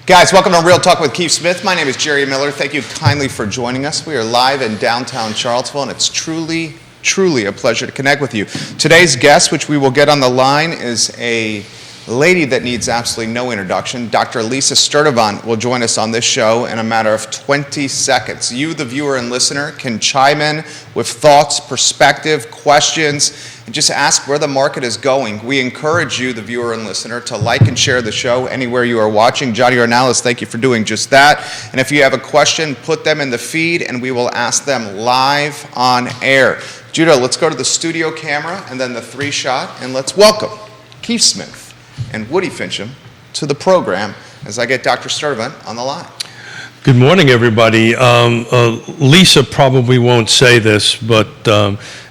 Guys, welcome to Real Talk with Keith Smith. My name is Jerry Miller. Thank you kindly for joining us. We are live in downtown Charlottesville, and it's truly a pleasure to connect with you. Today's guest, which we will get on the line, is a lady that needs absolutely no introduction. Dr. Lisa Sturtevant will join us on this show in a matter of 20 seconds. You, the viewer and listener, can chime in with thoughts, perspective, questions, and just ask where the market is going. We encourage you, the viewer and listener, to like and share the show anywhere you are watching. Johnny Ornalis, thank you for doing just that. And if you have a question, put them in the feed, and we will ask them live on air. Judah, let's go to the studio camera and then the three-shot, and let's welcome Keith Smith and Woody Fincham to the program as I get Dr. Sturtevant on the line. Good morning, everybody. Lisa probably won't say this, but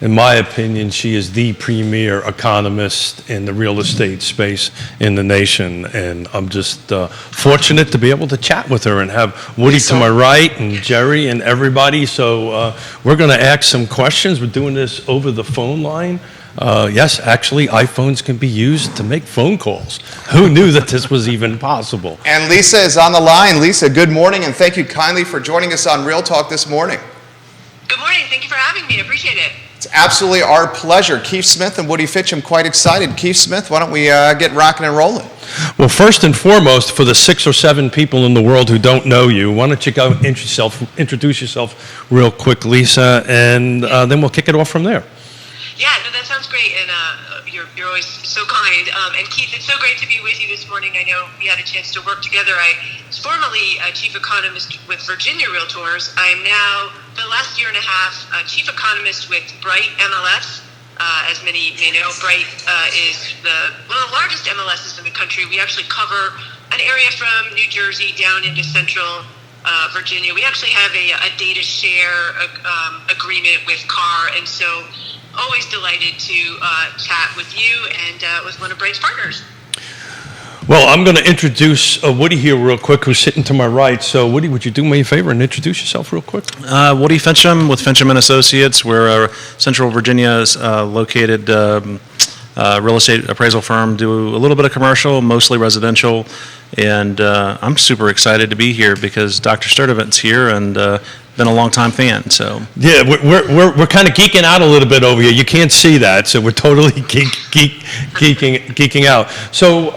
in my opinion, she is the premier economist in the real estate space in the nation, and I'm just fortunate to be able to chat with her and have Woody to my right and Jerry and everybody. So we're going to ask some questions. We're doing this over the phone line. Yes, actually, iPhones can be used to make phone calls. Who knew that this was even possible? And Lisa is on the line. Lisa, good morning, and thank you kindly for joining us on Real Talk this morning. Good morning. Thank you for having me. I appreciate it. It's absolutely our pleasure. Keith Smith and Woody Fincham, quite excited. Keith Smith, why don't we get rocking and rolling? Well, first and foremost, for the 6 or 7 people in the world who don't know you, why don't you go introduce yourself real quick, Lisa, and then we'll kick it off from there. Yeah, no, that sounds great, and you're always so kind. And Keith, it's so great to be with you this morning. I know we had a chance to work together. I was formerly chief economist with Virginia Realtors. I am now, for the last year and a half, chief economist with Bright MLS. As many may know, Bright is one of the largest MLSs in the country. We actually cover an area from New Jersey down into central Virginia. We actually have a data share agreement with CAR, and so always delighted to chat with you and with one of Bright's partners. Well, I'm going to introduce Woody here real quick, who's sitting to my right. So, Woody, would you do me a favor and introduce yourself real quick? Woody Fincham with Fincham & Associates. We're a Central Virginia's located real estate appraisal firm. Do a little bit of commercial, mostly residential. And I'm super excited to be here because Dr. Sturtevant's here and been a long-time fan. So yeah, we're kind of geeking out a little bit over here. You can't see that, so we're totally geeking out. So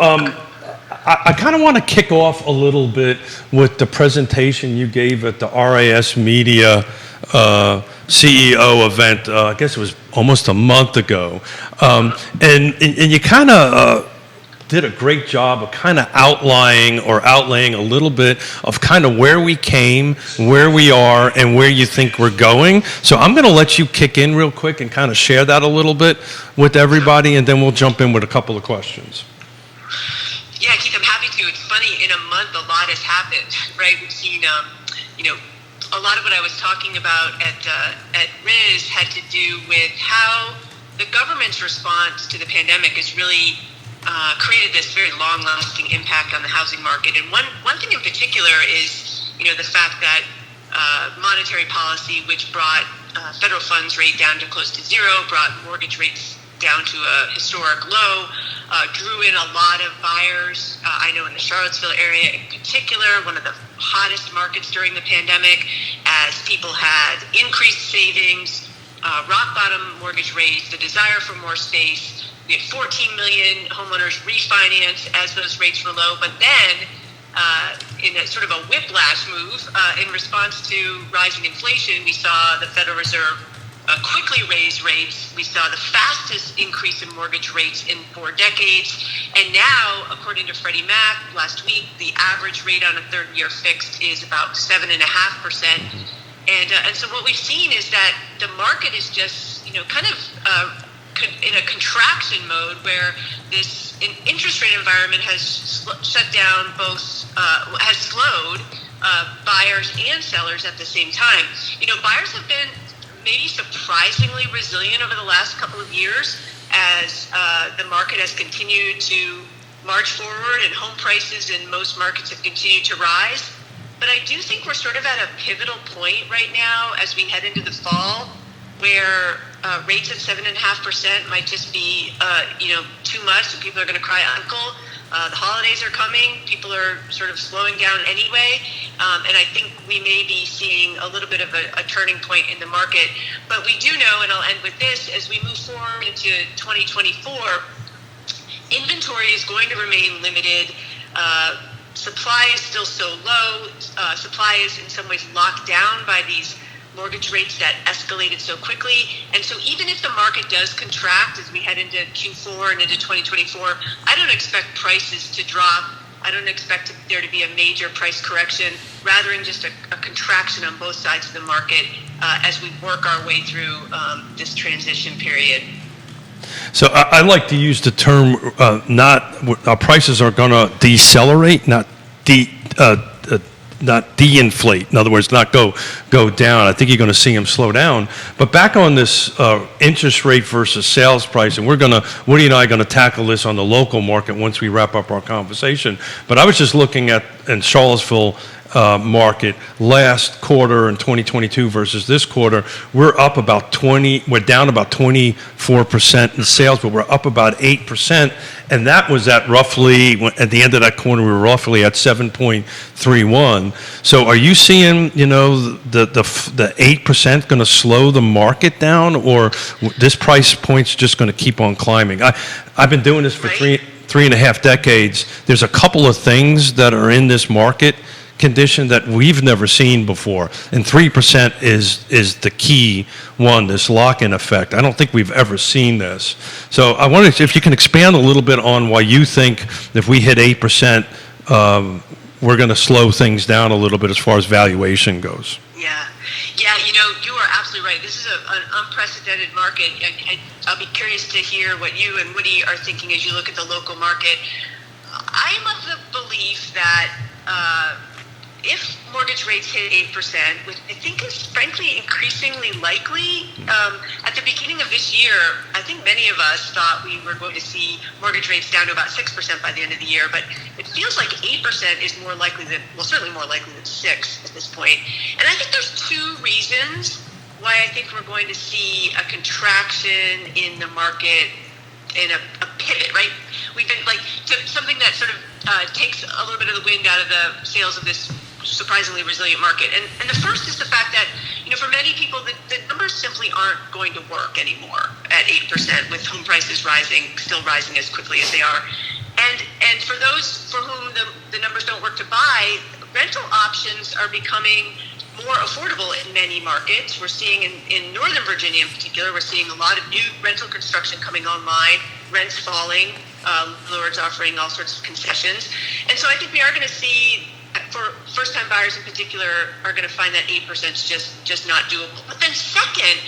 I kind of want to kick off a little bit with the presentation you gave at the RIS Media CEO event. I guess it was almost a month ago, and you kind of did a great job of kind of outlaying a little bit of kind of where we came, where we are, and where you think we're going. So I'm going to let you kick in real quick and kind of share that a little bit with everybody, and then we'll jump in with a couple of questions. Yeah, Keith, I'm happy to. It's funny, in a month, a lot has happened, right? We've seen, a lot of what I was talking about at RIS had to do with how the government's response to the pandemic is really created this very long-lasting impact on the housing market. And one thing in particular is, the fact that monetary policy, which brought federal funds rate down to close to zero, brought mortgage rates down to a historic low, drew in a lot of buyers. I know in the Charlottesville area in particular, one of the hottest markets during the pandemic, as people had increased savings, rock bottom mortgage rates, the desire for more space. We had 14 million homeowners refinance as those rates were low, but then in a sort of a whiplash move, in response to rising inflation, we saw the Federal Reserve quickly raise rates. We saw the fastest increase in mortgage rates in 4 decades. And now, according to Freddie Mac, last week, the average rate on a 3rd-year fixed is about 7.5%. And so what we've seen is that the market is just, kind of in a contraction mode where this interest rate environment has shut down has slowed buyers and sellers at the same time. Buyers have been maybe surprisingly resilient over the last couple of years as the market has continued to march forward and home prices in most markets have continued to rise. But I do think we're sort of at a pivotal point right now as we head into the fall where rates at 7.5% might just be, too much, and people are going to cry uncle. The holidays are coming. People are sort of slowing down anyway. And I think we may be seeing a little bit of a turning point in the market. But we do know, and I'll end with this, as we move forward into 2024, inventory is going to remain limited. Supply is still so low. Supply is in some ways locked down by these mortgage rates that escalated so quickly. And so even if the market does contract as we head into Q4 and into 2024, I don't expect prices to drop. I don't expect there to be a major price correction, rather than just a contraction on both sides of the market as we work our way through this transition period. So I like to use the term our prices are going to decelerate, not de-inflate. In other words, not go down. I think you're going to see them slow down. But back on this interest rate versus sales price, and Woody and I are going to tackle this on the local market once we wrap up our conversation. But I was just looking at in Charlottesville market last quarter in 2022 versus this quarter, we're down about 24% in sales, but we're up about 8%, and that was at roughly, at the end of that quarter, we were roughly at 7.31. So are you seeing, the 8% going to slow the market down, or this price point's just going to keep on climbing? I've been doing this for three and a half decades. There's a couple of things that are in this market condition that we've never seen before, and 3% is the key one, this lock-in effect. I don't think we've ever seen this. So I wonder if you can expand a little bit on why you think if we hit 8%, we're going to slow things down a little bit as far as valuation goes. Yeah, you are absolutely right. This is an unprecedented market. I'll be curious to hear what you and Woody are thinking as you look at the local market. I am of the belief that if mortgage rates hit 8%, which I think is frankly increasingly likely, at the beginning of this year, I think many of us thought we were going to see mortgage rates down to about 6% by the end of the year, but it feels like 8% is more likely than, certainly more likely than 6 at this point. And I think there's two reasons why I think we're going to see a contraction in the market, in a pivot, right? We've been something that sort of takes a little bit of the wind out of the sails of this surprisingly resilient market. And the first is the fact that, for many people, the numbers simply aren't going to work anymore at 8% with home prices still rising as quickly as they are. And for those for whom the numbers don't work to buy, rental options are becoming more affordable in many markets. We're seeing in Northern Virginia in particular, we're seeing a lot of new rental construction coming online, rents falling, landlords offering all sorts of concessions. And so I think we are going to see, for first-time buyers in particular, are going to find that 8% is just not doable. But then second,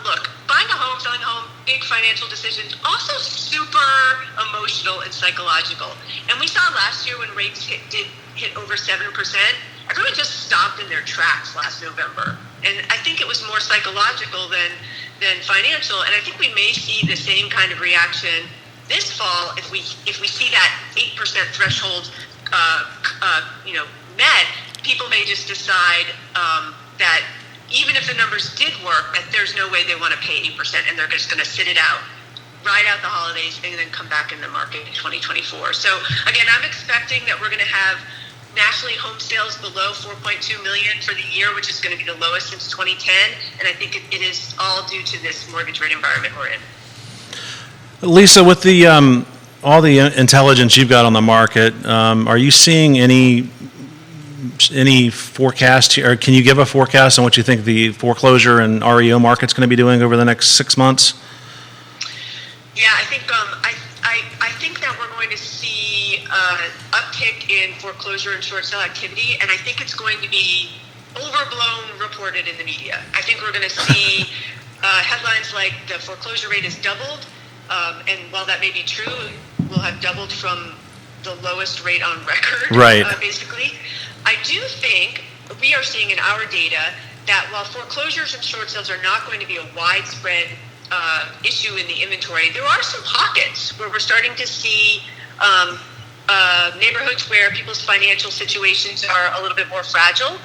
look, buying a home, selling a home, big financial decisions, also super emotional and psychological. And we saw last year when rates did hit over 7%, everyone just stopped in their tracks last November. And I think it was more psychological than financial. And I think we may see the same kind of reaction this fall if we see that 8% threshold met. People may just decide that even if the numbers did work, that there's no way they want to pay 8%, and they're just going to sit it out, ride out the holidays, and then come back in the market in 2024. So again, I'm expecting that we're going to have nationally home sales below 4.2 million for the year, which is going to be the lowest since 2010. And I think it is all due to this mortgage rate environment we're in. Lisa, with the all the intelligence you've got on the market, are you seeing any forecast, or can you give a forecast on what you think the foreclosure and REO market's going to be doing over the next 6 months? Yeah, I think I think that we're going to see uptick in foreclosure and short sale activity, and I think it's going to be overblown reported in the media. I think we're going to see headlines like the foreclosure rate has doubled, and while that may be true, will have doubled from the lowest rate on record, right. Basically. I do think we are seeing in our data that while foreclosures and short sales are not going to be a widespread issue in the inventory, there are some pockets where we're starting to see neighborhoods where people's financial situations are a little bit more fragile.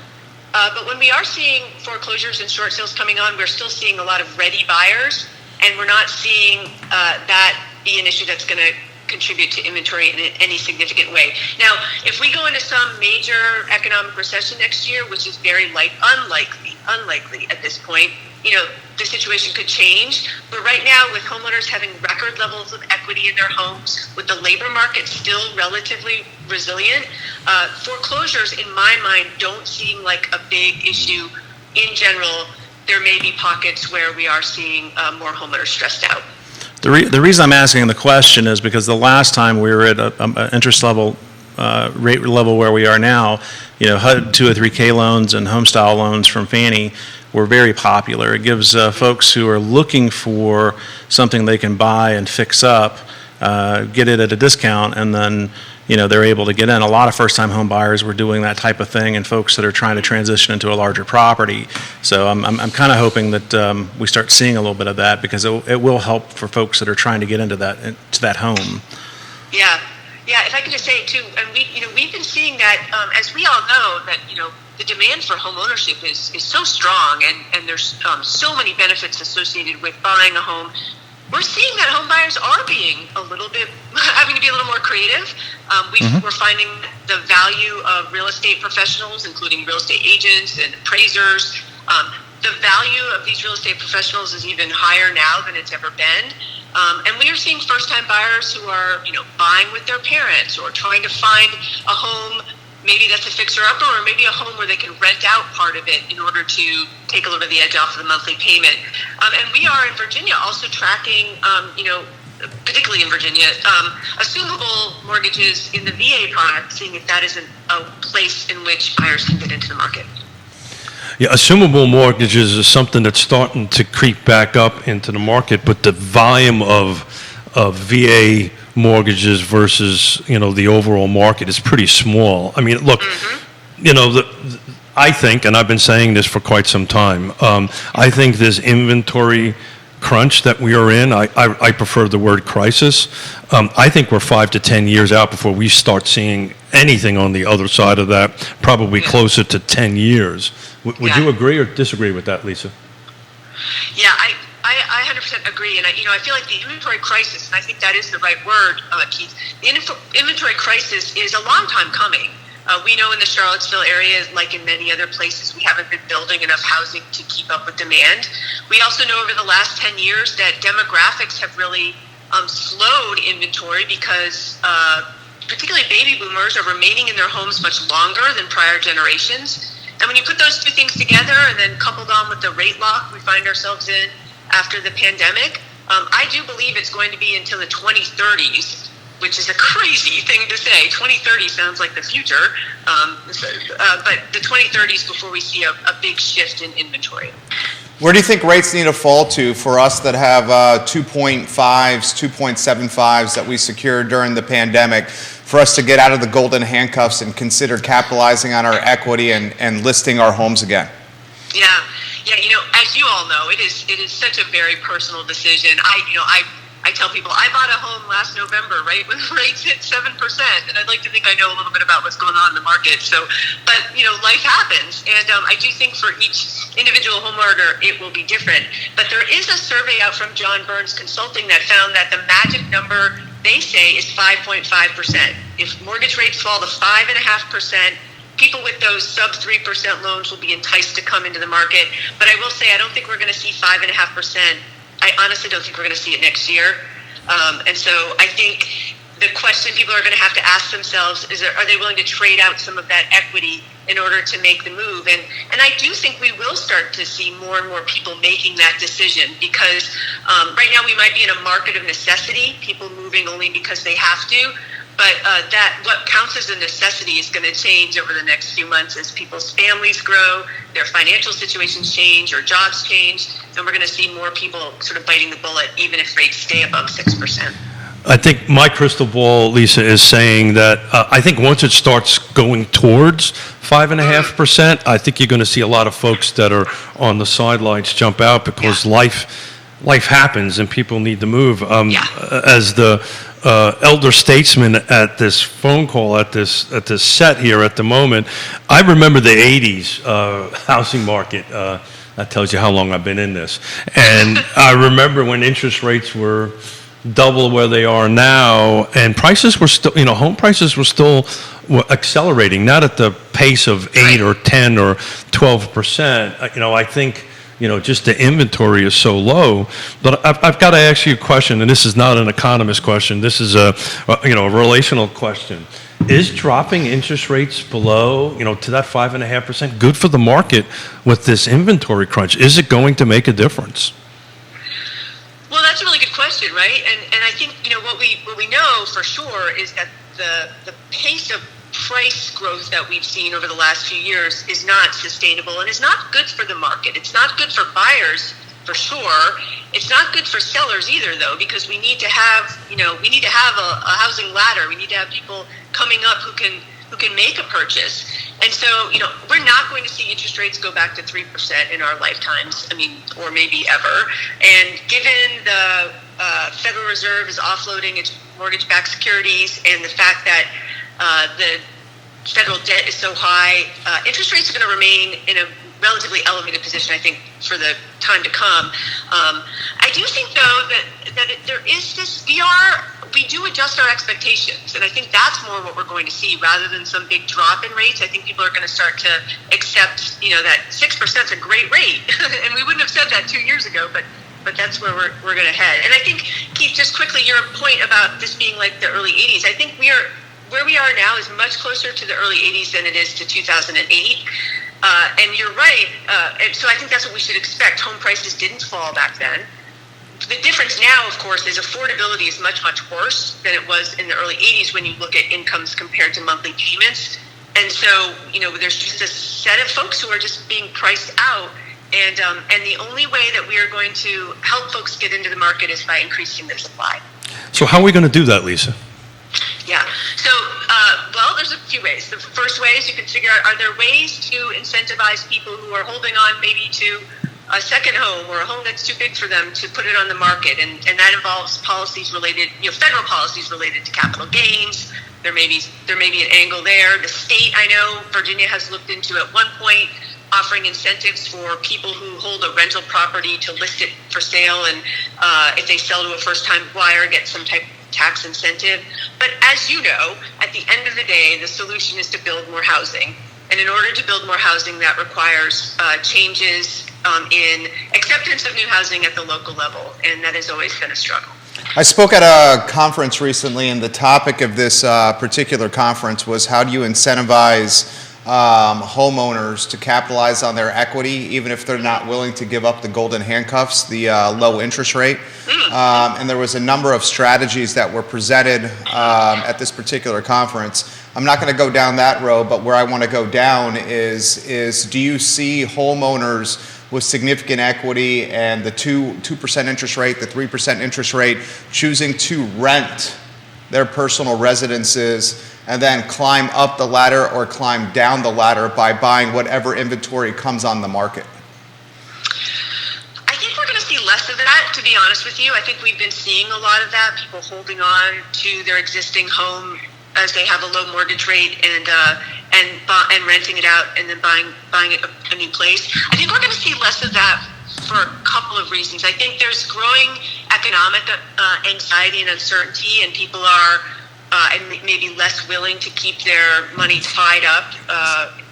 But when we are seeing foreclosures and short sales coming on, we're still seeing a lot of ready buyers, and we're not seeing that be an issue that's going to contribute to inventory in any significant way. Now, if we go into some major economic recession next year, which is very unlikely at this point, the situation could change. But right now, with homeowners having record levels of equity in their homes, with the labor market still relatively resilient, foreclosures, in my mind, don't seem like a big issue. In general, there may be pockets where we are seeing more homeowners stressed out. The reason I'm asking the question is because the last time we were at an interest level, rate level where we are now, HUD 2 or 3K loans and home style loans from Fannie were very popular. It gives folks who are looking for something they can buy and fix up, get it at a discount, and then they're able to get in. A lot of first-time home buyers were doing that type of thing, and folks that are trying to transition into a larger property. So I'm kind of hoping that we start seeing a little bit of that, because it will help for folks that are trying to get into that home. Yeah. If I could just say too, and we've been seeing that as we all know that the demand for home ownership is so strong, and there's so many benefits associated with buying a home. We're seeing that home buyers are being having to be a little more creative. We're finding the value of real estate professionals, including real estate agents and appraisers. The value of these real estate professionals is even higher now than it's ever been. And we are seeing first-time buyers who are, buying with their parents or trying to find a home. Maybe that's a fixer-upper, or maybe a home where they can rent out part of it in order to take a little bit of the edge off of the monthly payment. And we are in Virginia also tracking, particularly in Virginia, assumable mortgages in the VA product, seeing if that is a place in which buyers can get into the market. Yeah, assumable mortgages is something that's starting to creep back up into the market, but the volume of VA mortgages versus the overall market is pretty small. I mean, look, I think, and I've been saying this for quite some time, I think this inventory crunch that we are in, I prefer the word crisis. I think we're 5 to 10 years out before we start seeing anything on the other side of that, probably closer to 10 years. Would you agree or disagree with that, Lisa? Yeah, I 100% agree, and I feel like the inventory crisis, and I think that is the right word, Keith. The inventory crisis is a long time coming. We know in the Charlottesville area, like in many other places, we haven't been building enough housing to keep up with demand. We also know over the last 10 years that demographics have really slowed inventory because particularly baby boomers are remaining in their homes much longer than prior generations. And when you put those two things together and then coupled on with the rate lock we find ourselves in after the pandemic, I do believe it's going to be until the 2030s, which is a crazy thing to say. 2030 sounds like the future, but the 2030s before we see a big shift in inventory. Where do you think rates need to fall to for us that have 2.5s, 2.75s that we secured during the pandemic, for us to get out of the golden handcuffs and consider capitalizing on our equity and listing our homes again? Yeah, as you all know, it is such a very personal decision. I tell people I bought a home last November, right when rates hit 7%, and I'd like to think I know a little bit about what's going on in the market. So, but life happens, and I do think for each individual homeowner it will be different. But there is a survey out from John Burns Consulting that found that the magic number they say is 5.5%. If mortgage rates fall to 5.5%, people with those sub 3% loans will be enticed to come into the market. But I will say I don't think we're going to see 5.5%. I honestly don't think we're going to see it next year. And so I think the question people are going to have to ask themselves is, are they willing to trade out some of that equity in order to make the move? And I do think we will start to see more and more people making that decision, because right now we might be in a market of necessity, people moving only because they have to. But that what counts as a necessity is going to change over the next few months as people's families grow, their financial situations change, or jobs change, and we're going to see more people sort of biting the bullet, even if rates stay above 6%. I think my crystal ball, Lisa, is saying that I think once it starts going towards 5.5%, I think you're going to see a lot of folks that are on the sidelines jump out, because life happens and people need to move. As the elder statesman at this phone call, at this set here at the moment, I remember the 80s housing market. That tells you how long I've been in this. And I remember when interest rates were double where they are now, and prices were still, home prices were still accelerating, not at the pace of 8 or 10 or 12%. I think, just the inventory is so low. But I've got to ask you a question, and this is not an economist question. This is a relational question. Is dropping interest rates below, to that 5.5% good for the market with this inventory crunch? Is it going to make a difference? Well, that's a really good question, right? And I think what we know for sure is that the pace of price growth that we've seen over the last few years is not sustainable and is not good for the market. It's not good for buyers for sure. It's not good for sellers either, though, because we need to have a housing ladder. We need to have people coming up who can make a purchase. And so, we're not going to see interest rates go back to 3% in our lifetimes. Or maybe ever. And given the Federal Reserve is offloading its mortgage-backed securities and the fact that the federal debt is so high, interest rates are going to remain in a relatively elevated position, I think, for the time to come. I do think, though, that there is this, we do adjust our expectations, and I think that's more what we're going to see rather than some big drop in rates. I think people are going to start to accept, that 6% is a great rate, and we wouldn't have said that 2 years ago, but that's where we're going to head. And I think, Keith, just quickly, your point about this being like the early 80s, I think where we are now is much closer to the early 80s than it is to 2008. And you're right. And so I think that's what we should expect. Home prices didn't fall back then. The difference now, of course, is affordability is much, much worse than it was in the early 80s when you look at incomes compared to monthly payments. And so, there's just a set of folks who are just being priced out. And the only way that we are going to help folks get into the market is by increasing their supply. So how are we going to do that, Lisa? Yeah. So, there's a few ways. The first way is you can figure out, are there ways to incentivize people who are holding on maybe to a second home or a home that's too big for them to put it on the market? And that involves policies related, federal policies related to capital gains. There may be an angle there. The state, I know, Virginia has looked into at one point offering incentives for people who hold a rental property to list it for sale, and if they sell to a first-time buyer, get some type of tax incentive. But as you know, at the end of the day, the solution is to build more housing. And in order to build more housing, that requires changes in acceptance of new housing at the local level, and that has always been a struggle. I spoke at a conference recently, and the topic of this particular conference was how do you incentivize homeowners to capitalize on their equity, even if they're not willing to give up the golden handcuffs, the low interest rate. And there was a number of strategies that were presented at this particular conference. I'm not going to go down that road, but where I want to go down is do you see homeowners with significant equity and the 2% interest rate, the 3% interest rate, choosing to rent their personal residences and then climb up the ladder or climb down the ladder by buying whatever inventory comes on the market? I think we're going to see less of that, to be honest with you. I think we've been seeing a lot of that, people holding on to their existing home as they have a low mortgage rate and renting it out and then buying a new place. I think we're going to see less of that for a couple of reasons. I think there's growing economic anxiety and uncertainty, and people are maybe less willing to keep their money tied up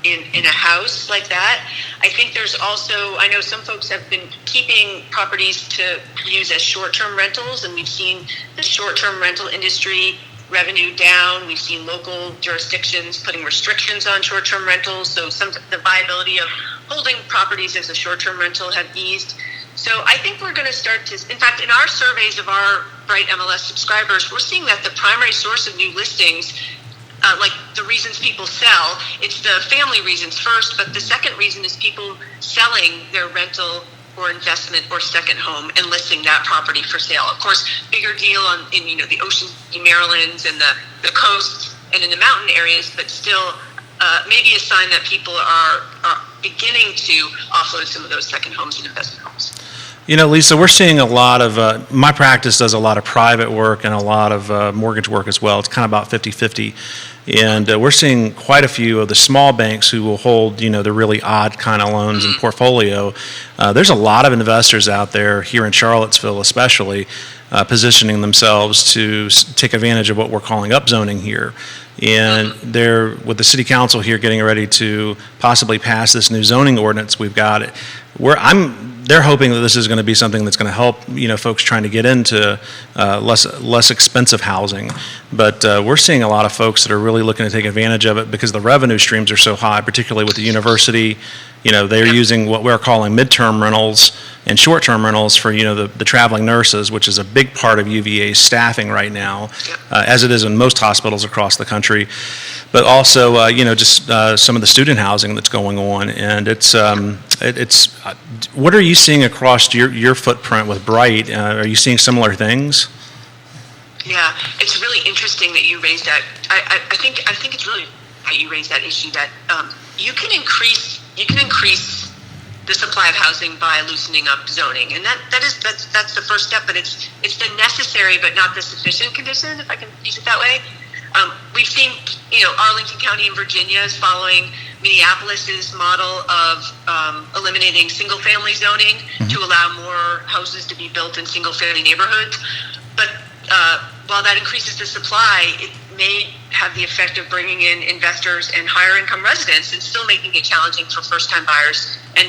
in a house like that. I think there's also, I know some folks have been keeping properties to use as short-term rentals, and we've seen the short-term rental industry revenue down. We've seen local jurisdictions putting restrictions on short-term rentals, so the viability of holding properties as a short-term rental have eased. So I think we're going to start to, in fact, in our surveys of our Bright MLS subscribers, we're seeing that the primary source of new listings, like the reasons people sell, it's the family reasons first, but the second reason is people selling their rental or investment or second home and listing that property for sale. Of course, bigger deal in the Ocean, Maryland, and the coast and in the mountain areas, but still maybe a sign that people are beginning to offload some of those second homes and investment homes. Lisa, we're seeing a lot of, my practice does a lot of private work and a lot of mortgage work as well. It's kind of about 50-50. And we're seeing quite a few of the small banks who will hold, the really odd kind of loans in portfolio. There's a lot of investors out there here in Charlottesville especially positioning themselves to take advantage of what we're calling upzoning here. And they're, with the city council here getting ready to possibly pass this new zoning ordinance we've got, they're hoping that this is going to be something that's going to help, folks trying to get into less expensive housing. But we're seeing a lot of folks that are really looking to take advantage of it because the revenue streams are so high, particularly with the university. They're using what we're calling midterm rentals and short-term rentals for, the traveling nurses, which is a big part of UVA's staffing right now, as it is in most hospitals across the country. But also, just some of the student housing that's going on. And it's what are you seeing across your footprint with Bright? Are you seeing similar things? Yeah, it's really interesting that you raised that. I think it's really how you raised that issue that you can increase the supply of housing by loosening up zoning, and that's the first step. But it's the necessary but not the sufficient condition, if I can use it that way. We've seen, Arlington County in Virginia is following Minneapolis's model of eliminating single-family zoning to allow more houses to be built in single-family neighborhoods. But while that increases the supply, it may have the effect of bringing in investors and higher-income residents and still making it challenging for first-time buyers and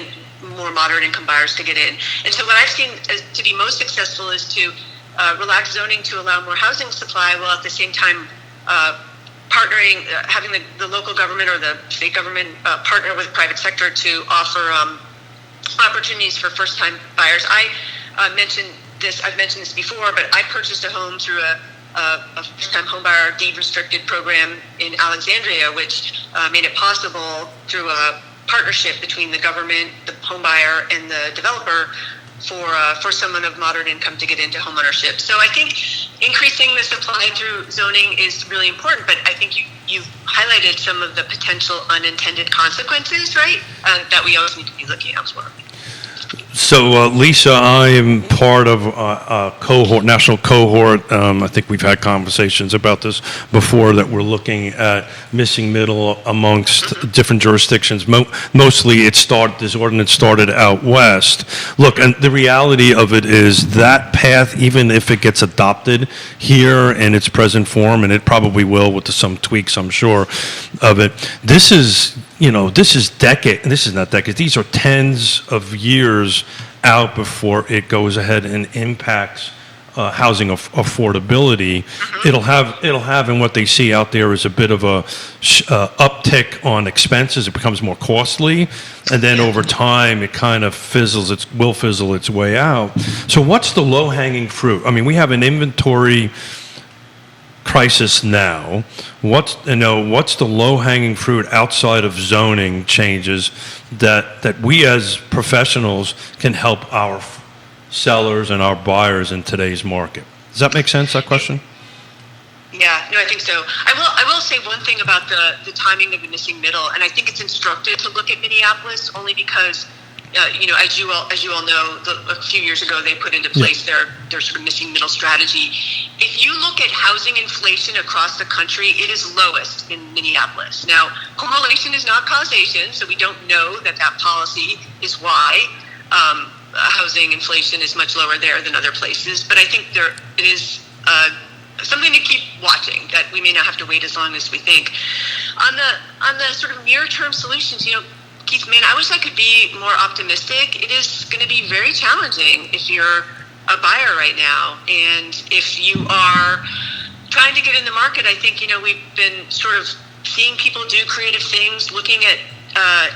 more moderate-income buyers to get in. And so what I've seen to be most successful is to relax zoning to allow more housing supply while at the same time partnering, having the local government or the state government partner with private sector to offer opportunities for first-time buyers. I've mentioned this before, but I purchased a home through a first-time homebuyer deed-restricted program in Alexandria, which made it possible through a partnership between the government, the homebuyer, and the developer for someone of moderate income to get into homeownership. So I think increasing the supply through zoning is really important, but I think you've highlighted some of the potential unintended consequences, right, that we always need to be looking out for. So, Lisa, I am part of a cohort, national cohort. I think we've had conversations about this before, that we're looking at missing middle amongst different jurisdictions. Mostly this ordinance started out west. Look, and the reality of it is that path, even if it gets adopted here in its present form, and it probably will with some tweaks, I'm sure, of it, this is not decades, these are tens of years out before it goes ahead and impacts housing affordability. It'll have, and what they see out there is a bit of a uptick on expenses. It becomes more costly, and then over time it kind of will fizzle its way out. So what's the low-hanging fruit? I mean, we have an inventory crisis now. What's the low-hanging fruit outside of zoning changes that we as professionals can help our sellers and our buyers in today's market? Does that make sense, that question? Yeah, no, I think so. I will say one thing about the timing of the missing middle, and I think it's instructive to look at Minneapolis only because as you all know, a few years ago they put into place their sort of missing middle strategy. If you look at housing inflation across the country, it is lowest in Minneapolis. Now, correlation is not causation, so we don't know that policy is why housing inflation is much lower there than other places. But I think it is something to keep watching, that we may not have to wait as long as we think. On the sort of near-term solutions, Keith, man, I wish I could be more optimistic. It is going to be very challenging if you're a buyer right now. And if you are trying to get in the market, I think, we've been sort of seeing people do creative things, looking at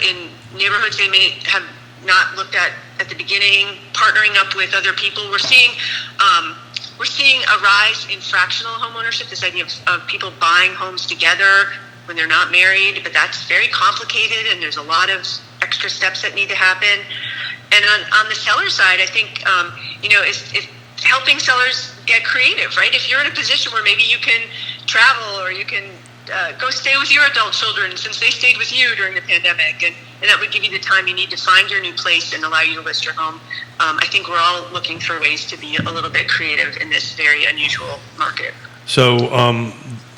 in neighborhoods they may have not looked at the beginning, partnering up with other people. We're seeing a rise in fractional homeownership, this idea of people buying homes together when they're not married, but that's very complicated and there's a lot of extra steps that need to happen. And on the seller side, I think, it's helping sellers get creative, right? If you're in a position where maybe you can travel or you can go stay with your adult children since they stayed with you during the pandemic, and that would give you the time you need to find your new place and allow you to list your home. I think we're all looking for ways to be a little bit creative in this very unusual market. So,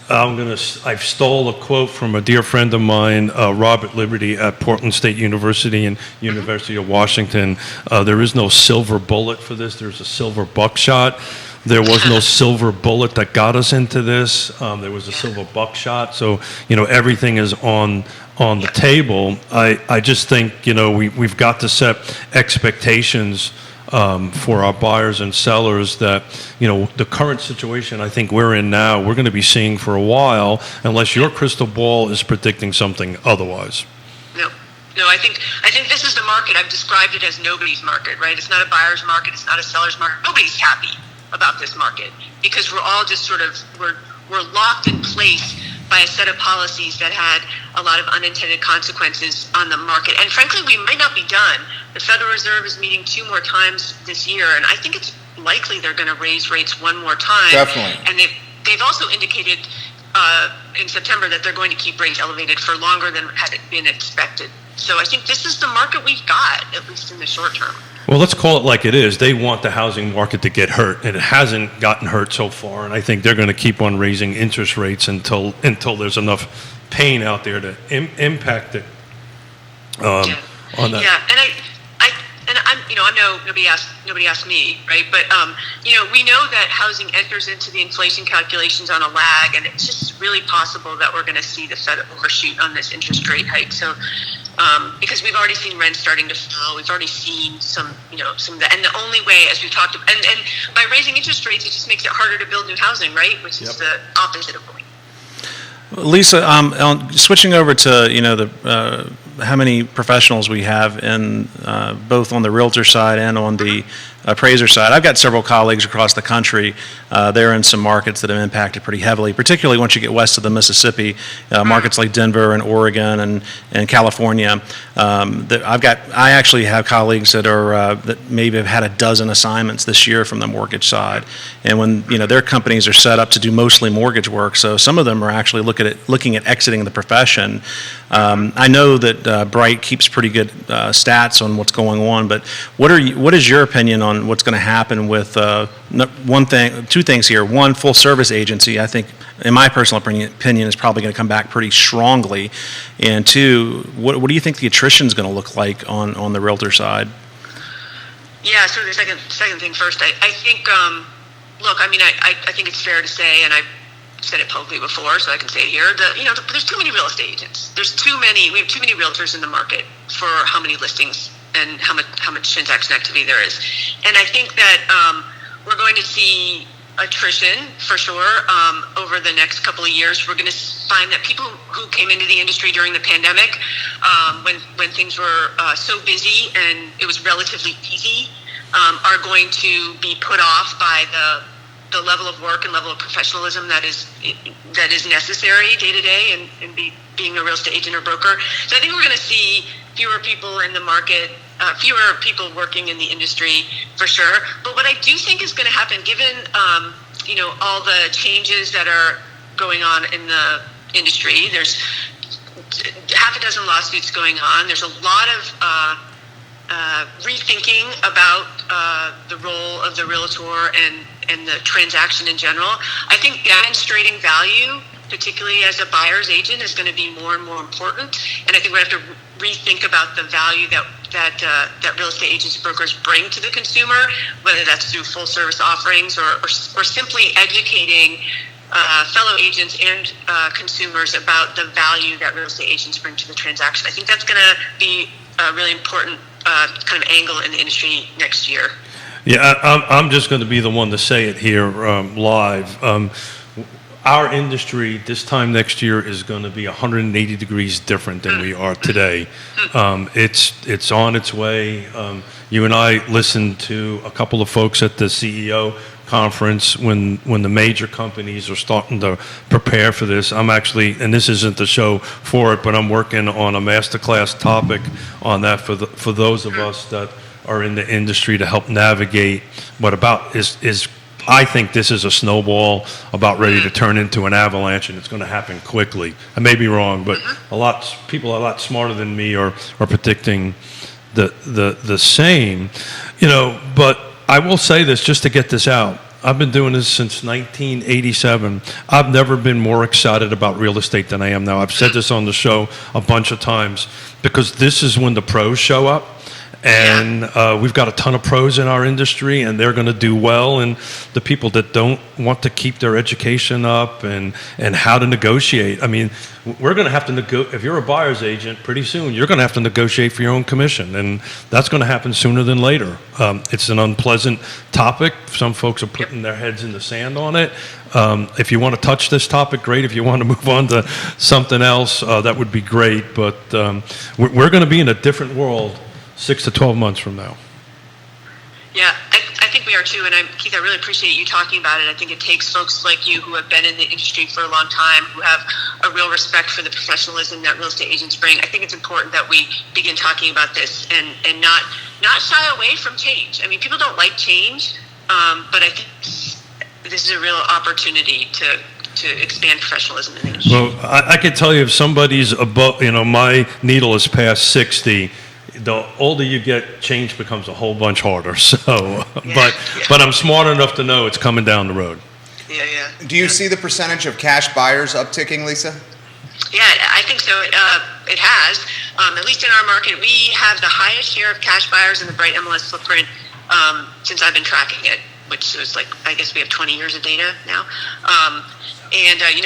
I've stole a quote from a dear friend of mine, Robert Liberty at Portland State University and University of Washington. There is no silver bullet for this. There's a silver buckshot. There was no silver bullet that got us into this. There was a silver buckshot. So, everything is on the table. I just think, we've got to set expectations for our buyers and sellers that, the current situation I think we're in now, we're going to be seeing for a while, unless your crystal ball is predicting something otherwise. No, I think this is the market. I've described it as nobody's market, right? It's not a buyer's market. It's not a seller's market. Nobody's happy about this market because we're all just we're locked in place by a set of policies that had a lot of unintended consequences on the market. And frankly, we might not be done. The Federal Reserve is meeting 2 more times this year, and I think it's likely they're going to raise rates 1 more time. Definitely. And they've also indicated in September that they're going to keep rates elevated for longer than had been expected. So I think this is the market we've got, at least in the short term. Well, let's call it like it is. They want the housing market to get hurt, and it hasn't gotten hurt so far. And I think they're going to keep on raising interest rates until there's enough pain out there to impact it on that. Yeah, and I know nobody asked me, right? But we know that housing enters into the inflation calculations on a lag, and it's just really possible that we're going to see the Fed overshoot on this interest rate hike. So. Because we've already seen rents starting to fall, we've already seen some of that, and the only way, as we've talked about, and by raising interest rates, it just makes it harder to build new housing, right? Which is the opposite of what we. Lisa, switching over to how many professionals we have in both on the realtor side and on the appraiser side. I've got several colleagues across the country. They're in some markets that have impacted pretty heavily, particularly once you get west of the Mississippi, markets like Denver and Oregon and California. I actually have colleagues that maybe have had a dozen assignments this year from the mortgage side, and when their companies are set up to do mostly mortgage work, so some of them are actually looking at exiting the profession. I know that Bright keeps pretty good stats on what's going on, but what is your opinion on what's going to happen with two things here? One, full service agency, I think, in my personal opinion, is probably going to come back pretty strongly. And two, what do you think the attrition is going to look like on the realtor side? Yeah, so the second thing first, I think, look, I think it's fair to say, and I've said it publicly before, so I can say it here, there's too many real estate agents. We have too many realtors in the market for how many listings and how much transaction activity there is. And I think that we're going to see attrition for sure over the next couple of years. We're going to find that people who came into the industry during the pandemic, when things were so busy and it was relatively easy, are going to be put off by the level of work and level of professionalism that is necessary day to day and being a real estate agent or broker. So I think we're going to see fewer people in the market, fewer people working in the industry for sure. But what I do think is going to happen, given all the changes that are going on in the industry, there's half a dozen lawsuits going on. There's a lot of rethinking about the role of the realtor and the transaction in general. I think demonstrating value, particularly as a buyer's agent, is going to be more and more important. And I think we have to rethink about the value that real estate agents and brokers bring to the consumer, whether that's through full service offerings or simply educating fellow agents and consumers about the value that real estate agents bring to the transaction. I think that's going to be a really important kind of angle in the industry next year. Yeah, I'm just going to be the one to say it here live. Our industry this time next year is going to be 180 degrees different than we are today. It's on its way. You and I listened to a couple of folks at the CEO conference when the major companies are starting to prepare for this. I'm actually, and this isn't the show for it, but I'm working on a masterclass topic on that for those of us that are in the industry to help navigate what about is I think this is a snowball about ready to turn into an avalanche, and it's going to happen quickly. I may be wrong, but people a lot smarter than me are predicting the same. But I will say this just to get this out. I've been doing this since 1987. I've never been more excited about real estate than I am now. I've said this on the show a bunch of times because this is when the pros show up. And we've got a ton of pros in our industry, and they're going to do well. And the people that don't want to keep their education up and how to negotiate. I mean, we're going to have to negotiate. If you're a buyer's agent, pretty soon you're going to have to negotiate for your own commission, and that's going to happen sooner than later. It's an unpleasant topic. Some folks are putting their heads in the sand on it. If you want to touch this topic, great. If you want to move on to something else, that would be great. But we're going to be in a different world 6 to 12 months from now. Yeah, I think we are too. And Keith, I really appreciate you talking about it. I think it takes folks like you who have been in the industry for a long time, who have a real respect for the professionalism that real estate agents bring. I think it's important that we begin talking about this and not shy away from change. I mean, people don't like change, but I think this is a real opportunity to expand professionalism in the industry. Well, I can tell you if somebody's above, my needle is past 60, the older you get, change becomes a whole bunch harder. So, but I'm smart enough to know it's coming down the road. Yeah. Do you see the percentage of cash buyers upticking, Lisa? Yeah, I think so. It has. At least in our market, we have the highest share of cash buyers in the Bright MLS footprint since I've been tracking it, which is I guess we have 20 years of data now.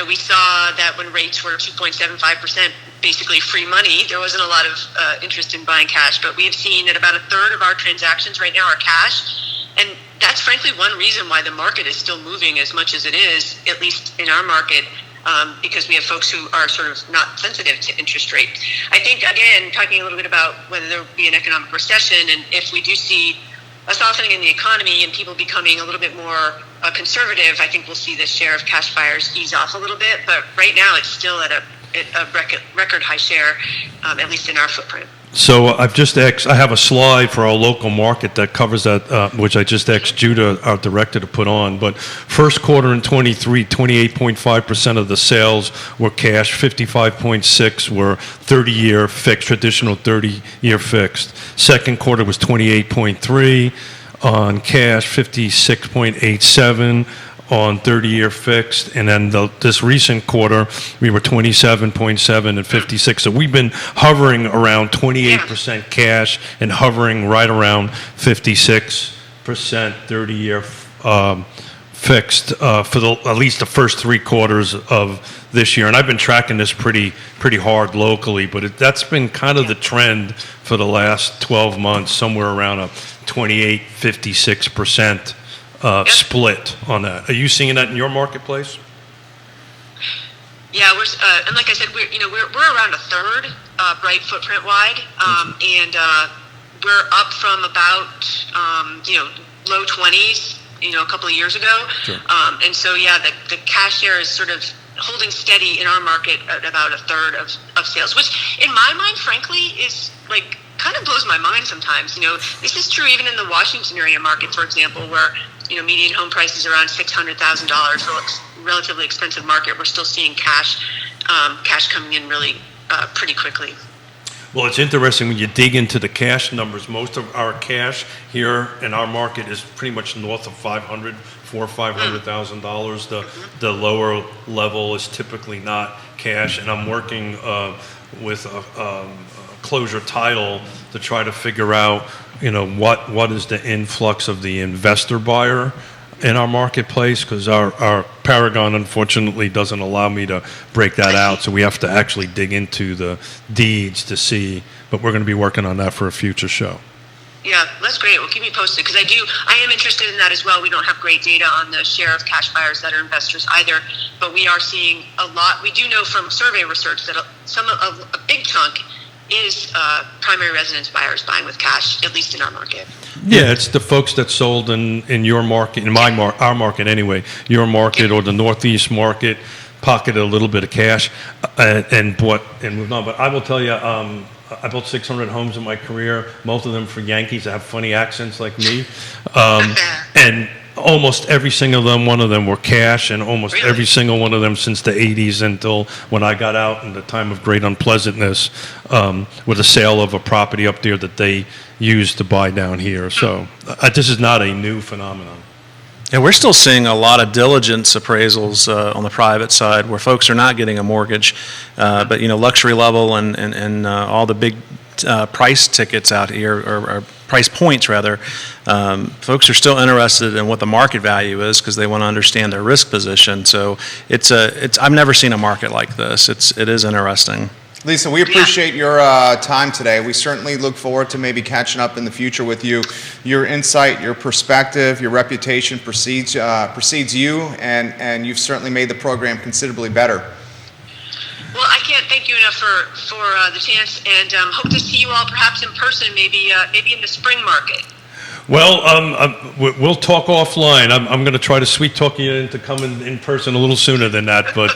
We saw that when rates were 2.75%, basically free money, there wasn't a lot of interest in buying cash. But we have seen that about a third of our transactions right now are cash. And that's frankly one reason why the market is still moving as much as it is, at least in our market, because we have folks who are sort of not sensitive to interest rate. I think, again, talking a little bit about whether there will be an economic recession, and if we do see a softening in the economy and people becoming a little bit more conservative, I think we'll see the share of cash buyers ease off a little bit. But right now, it's still at a record high share, at least in our footprint. So I have a slide for our local market that covers that, which I just asked Judah, our director, to put on. But first quarter in 23, 28.5% of the sales were cash, 55.6 were 30-year fixed, traditional 30-year fixed. Second quarter was 28.3 on cash, 56.87 on 30-year fixed, and then this recent quarter, we were 27.7 and 56. So we've been hovering around 28% cash and hovering right around 56% 30-year fixed for at least the first 3 quarters of this year. And I've been tracking this pretty hard locally, but that's been kind of the trend for the last 12 months, somewhere around a 28, 56% split on that. Are you seeing that in your marketplace? Yeah, and like I said, we're around a third Bright footprint wide, and we're up from about low 20s, a couple of years ago. Sure. And so the cash share is sort of holding steady in our market at about a third of sales, which in my mind, frankly, is kind of blows my mind sometimes. This is true even in the Washington area market, for example, where median home prices are around $600,000, so it's a relatively expensive market. We're still seeing cash coming in really pretty quickly. Well, it's interesting when you dig into the cash numbers. Most of our cash here in our market is pretty much north of $400,000 or $500,000. The lower level is typically not cash, and I'm working with a closure title to try to figure out what is the influx of the investor buyer in our marketplace, because our Paragon unfortunately doesn't allow me to break that out, so we have to actually dig into the deeds to see, but we're going to be working on that for a future show. Yeah, that's great. Well, keep me posted, because I am interested in that as well. We don't have great data on the share of cash buyers that are investors either, but we are seeing a lot. We do know from survey research that a big chunk is primary residence buyers buying with cash, at least in our market. Yeah, it's the folks that sold in your market, our market anyway, your market or the Northeast market, pocketed a little bit of cash and moved on. But I will tell you, I built 600 homes in my career, most of them for Yankees that have funny accents like me, and almost every single one of them were cash, and almost every single one of them since the 80s until when I got out in the time of great unpleasantness with a sale of a property up there that they used to buy down here. So this is not a new phenomenon. Yeah, we're still seeing a lot of diligence appraisals on the private side where folks are not getting a mortgage, but luxury level and all the big price tickets out here, or price points rather, folks are still interested in what the market value is because they want to understand their risk position. So I've never seen a market like this. It is interesting. Lisa, we appreciate your time today. We certainly look forward to maybe catching up in the future with you. Your insight, your perspective, your reputation precedes you, and you've certainly made the program considerably better. Well, I can't thank you enough for the chance, and hope to see you all perhaps in person, maybe in the spring market. Well, we'll talk offline. I'm going to try to sweet talk you into coming in person a little sooner than that, but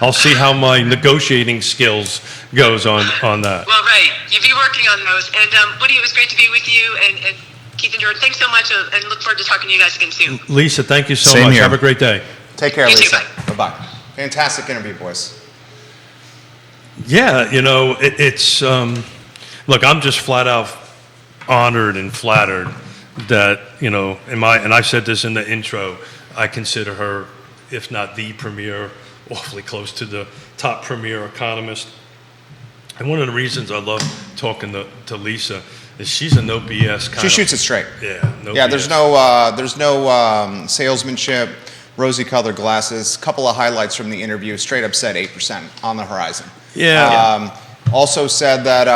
I'll see how my negotiating skills goes on that. Well, right. You'll be working on those. And Woody, it was great to be with you, and Keith and Jordan, thanks so much, and look forward to talking to you guys again soon. Lisa, thank you so Same much. here. Have a great day. Take care, You too, Lisa. bye. Bye-bye. Fantastic interview, boys. Yeah, it's look, I'm just flat out honored and flattered that, and I said this in the intro, I consider her, if not the premier, awfully close to the top premier economist. And one of the reasons I love talking to Lisa is she's a no BS kind She shoots it straight. Yeah, Yeah, BS. there's no salesmanship, rosy-colored glasses. Couple of highlights from the interview. Straight up said 8% on the horizon. Yeah. Also said that,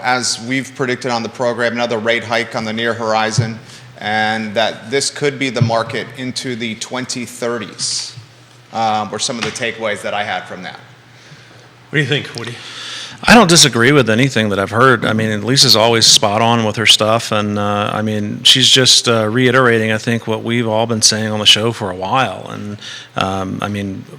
as we've predicted on the program, another rate hike on the near horizon, and that this could be the market into the 2030s, were some of the takeaways that I had from that. What do you think, Woody? I don't disagree with anything that I've heard. I mean, Lisa's always spot on with her stuff, and she's just reiterating, I think, what we've all been saying on the show for a while. And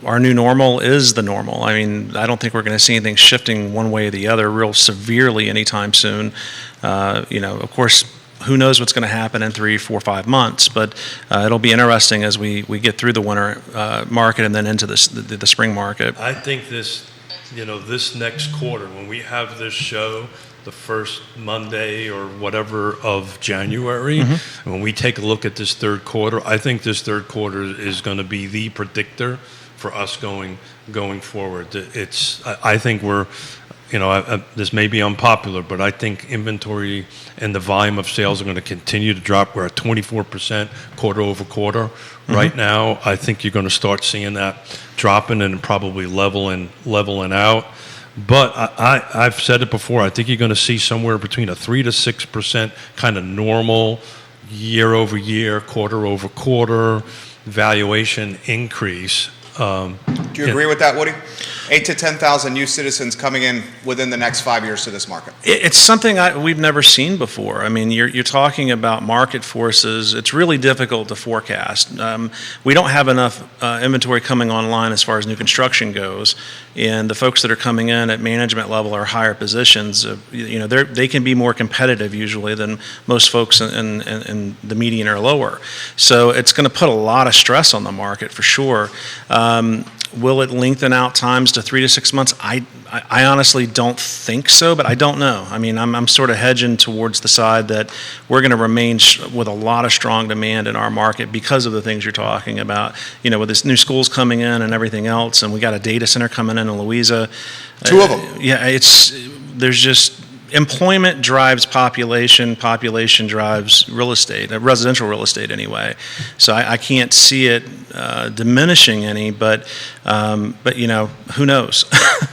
our new normal is the normal. I mean, I don't think we're going to see anything shifting one way or the other real severely anytime soon. Of course, who knows what's going to happen in 3, 4, 5 months, but it'll be interesting as we get through the winter market and then into the spring market. I think this next quarter, when we have this show, the first Monday or whatever of January, and when we take a look at this third quarter, I think this third quarter is going to be the predictor for us going forward. I think we're, this may be unpopular, but I think inventory and the volume of sales are going to continue to drop. We're at 24% quarter over quarter right now. I think you're going to start seeing that dropping and probably leveling out. But I've said it before. I think you're going to see somewhere between a 3 to 6% kind of normal year over year, quarter over quarter valuation increase. Do you agree with that, Woody? 8 to 10,000 new citizens coming in within the next 5 years to this market. It's something we've never seen before. I mean, you're talking about market forces. It's really difficult to forecast. We don't have enough inventory coming online as far as new construction goes, and the folks that are coming in at management level or higher positions, they can be more competitive usually than most folks in the median or lower. So it's going to put a lot of stress on the market for sure. Will it lengthen out times to 3 to 6 months? I honestly don't think so, but I don't know. I mean, I'm sort of hedging towards the side that we're going to remain with a lot of strong demand in our market because of the things you're talking about. With this new schools coming in and everything else, and we got a data center coming in Louisa. 2 of them. There's just employment drives population drives real estate, residential real estate anyway. So I can't see it diminishing any, but who knows?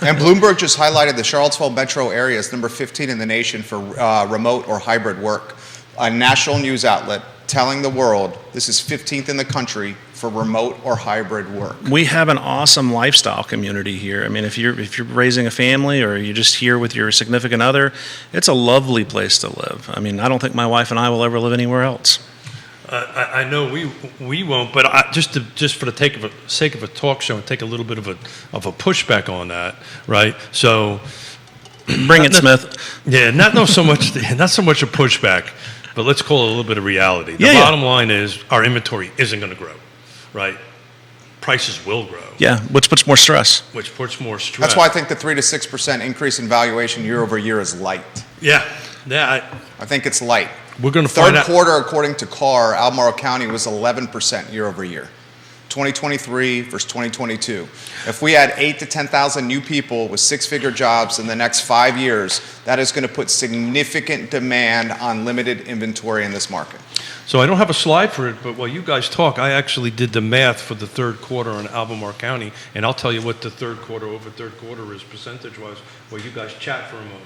And Bloomberg just highlighted the Charlottesville metro area as number 15 in the nation for remote or hybrid work. A national news outlet telling the world this is 15th in the country for remote or hybrid work. We have an awesome lifestyle community here. I mean, if you're raising a family or you're just here with your significant other, it's a lovely place to live. I mean, I don't think my wife and I will ever live anywhere else. I know we won't, but just for the sake of a talk show and take a little bit of a pushback on that, right? So, bring it, Smith. Yeah, not so much a pushback, but let's call it a little bit of reality. The bottom line is our inventory isn't going to grow, right? Prices will grow. Yeah, which puts more stress. That's why I think the 3 to 6% increase in valuation year over year is light. Yeah. I think it's light. We're going to find Third out. quarter, according to Carr, Albemarle County was 11% year over year. 2023 versus 2022. If we had 8 to 10,000 new people with six-figure jobs in the next 5 years, that is going to put significant demand on limited inventory in this market. So I don't have a slide for it, but while you guys talk, I actually did the math for the third quarter in Albemarle County, and I'll tell you what the third quarter over third quarter is percentage-wise while you guys chat for a moment.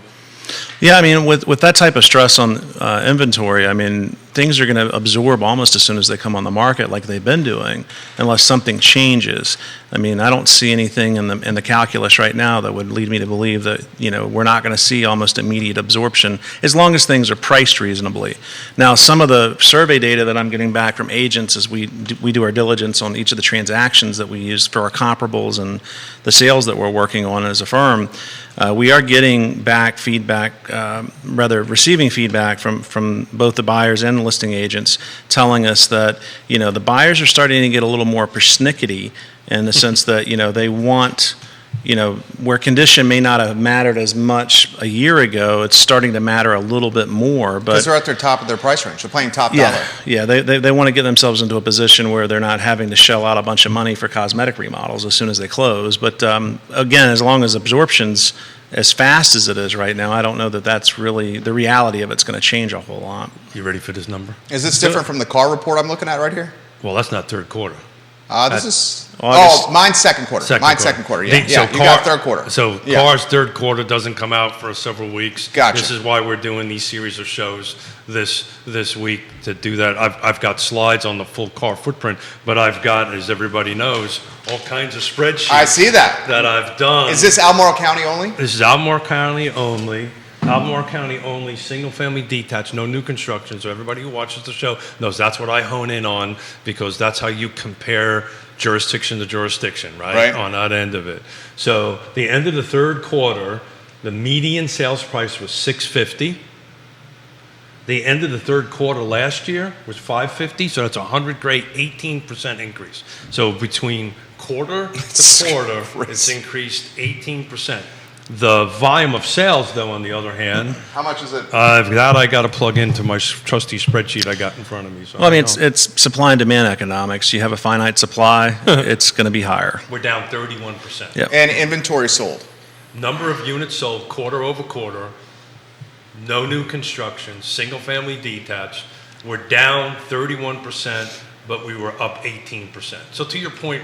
Yeah, I mean, with that type of stress on inventory, I mean, things are going to absorb almost as soon as they come on the market, like they've been doing, unless something changes. I mean, I don't see anything in the calculus right now that would lead me to believe that, you know, we're not going to see almost immediate absorption as long as things are priced reasonably. Now, some of the survey data that I'm getting back from agents as we do our diligence on each of the transactions that we use for our comparables and the sales that we're working on as a firm, we are getting back feedback, receiving feedback from both the buyers and the listing agents telling us that, you know, the buyers are starting to get a little more persnickety in the sense that, you know, they want, you know, where condition may not have mattered as much a year ago, it's starting to matter a little bit more. Because they're at their top of their price range. They're playing top dollar. Yeah, they want to get themselves into a position where they're not having to shell out a bunch of money for cosmetic remodels as soon as they close. But again, as long as absorption's as fast as it is right now, I don't know that that's really, the reality of it's going to change a whole lot. You ready for this number? Is this different from the Carr report I'm looking at right here? Well, that's not third quarter. This is, August. mine's second quarter. Second quarter, yeah. So You got third quarter. So Yeah. Carr's third quarter doesn't come out for several weeks. Gotcha. This is why we're doing these series of shows this week to do that. I've got slides on the full Carr footprint, but I've got, as everybody knows, all kinds of spreadsheets. I see that. That I've done. Is this Albemarle County only? This is Albemarle County only. Albemarle County only, single-family detached, no new construction. So everybody who watches the show knows that's what I hone in on, because that's how you compare jurisdiction to jurisdiction, right? On that end of it. So the end of the third quarter, the median sales price was $650. The end of the third quarter last year was $550. So that's 100 great, 18% increase. So between quarter to quarter, it's increased 18%. The volume of sales, though, on the other hand, How much is it? I got to plug into my trusty spreadsheet I got in front of me. So Well, I mean, it's supply and demand economics. You have a finite supply, it's going to be higher. we're down 31%. Yeah. And inventory sold. Number of units sold quarter over quarter, no new construction, single-family detached. We're down 31%, but we were up 18%. So to your point,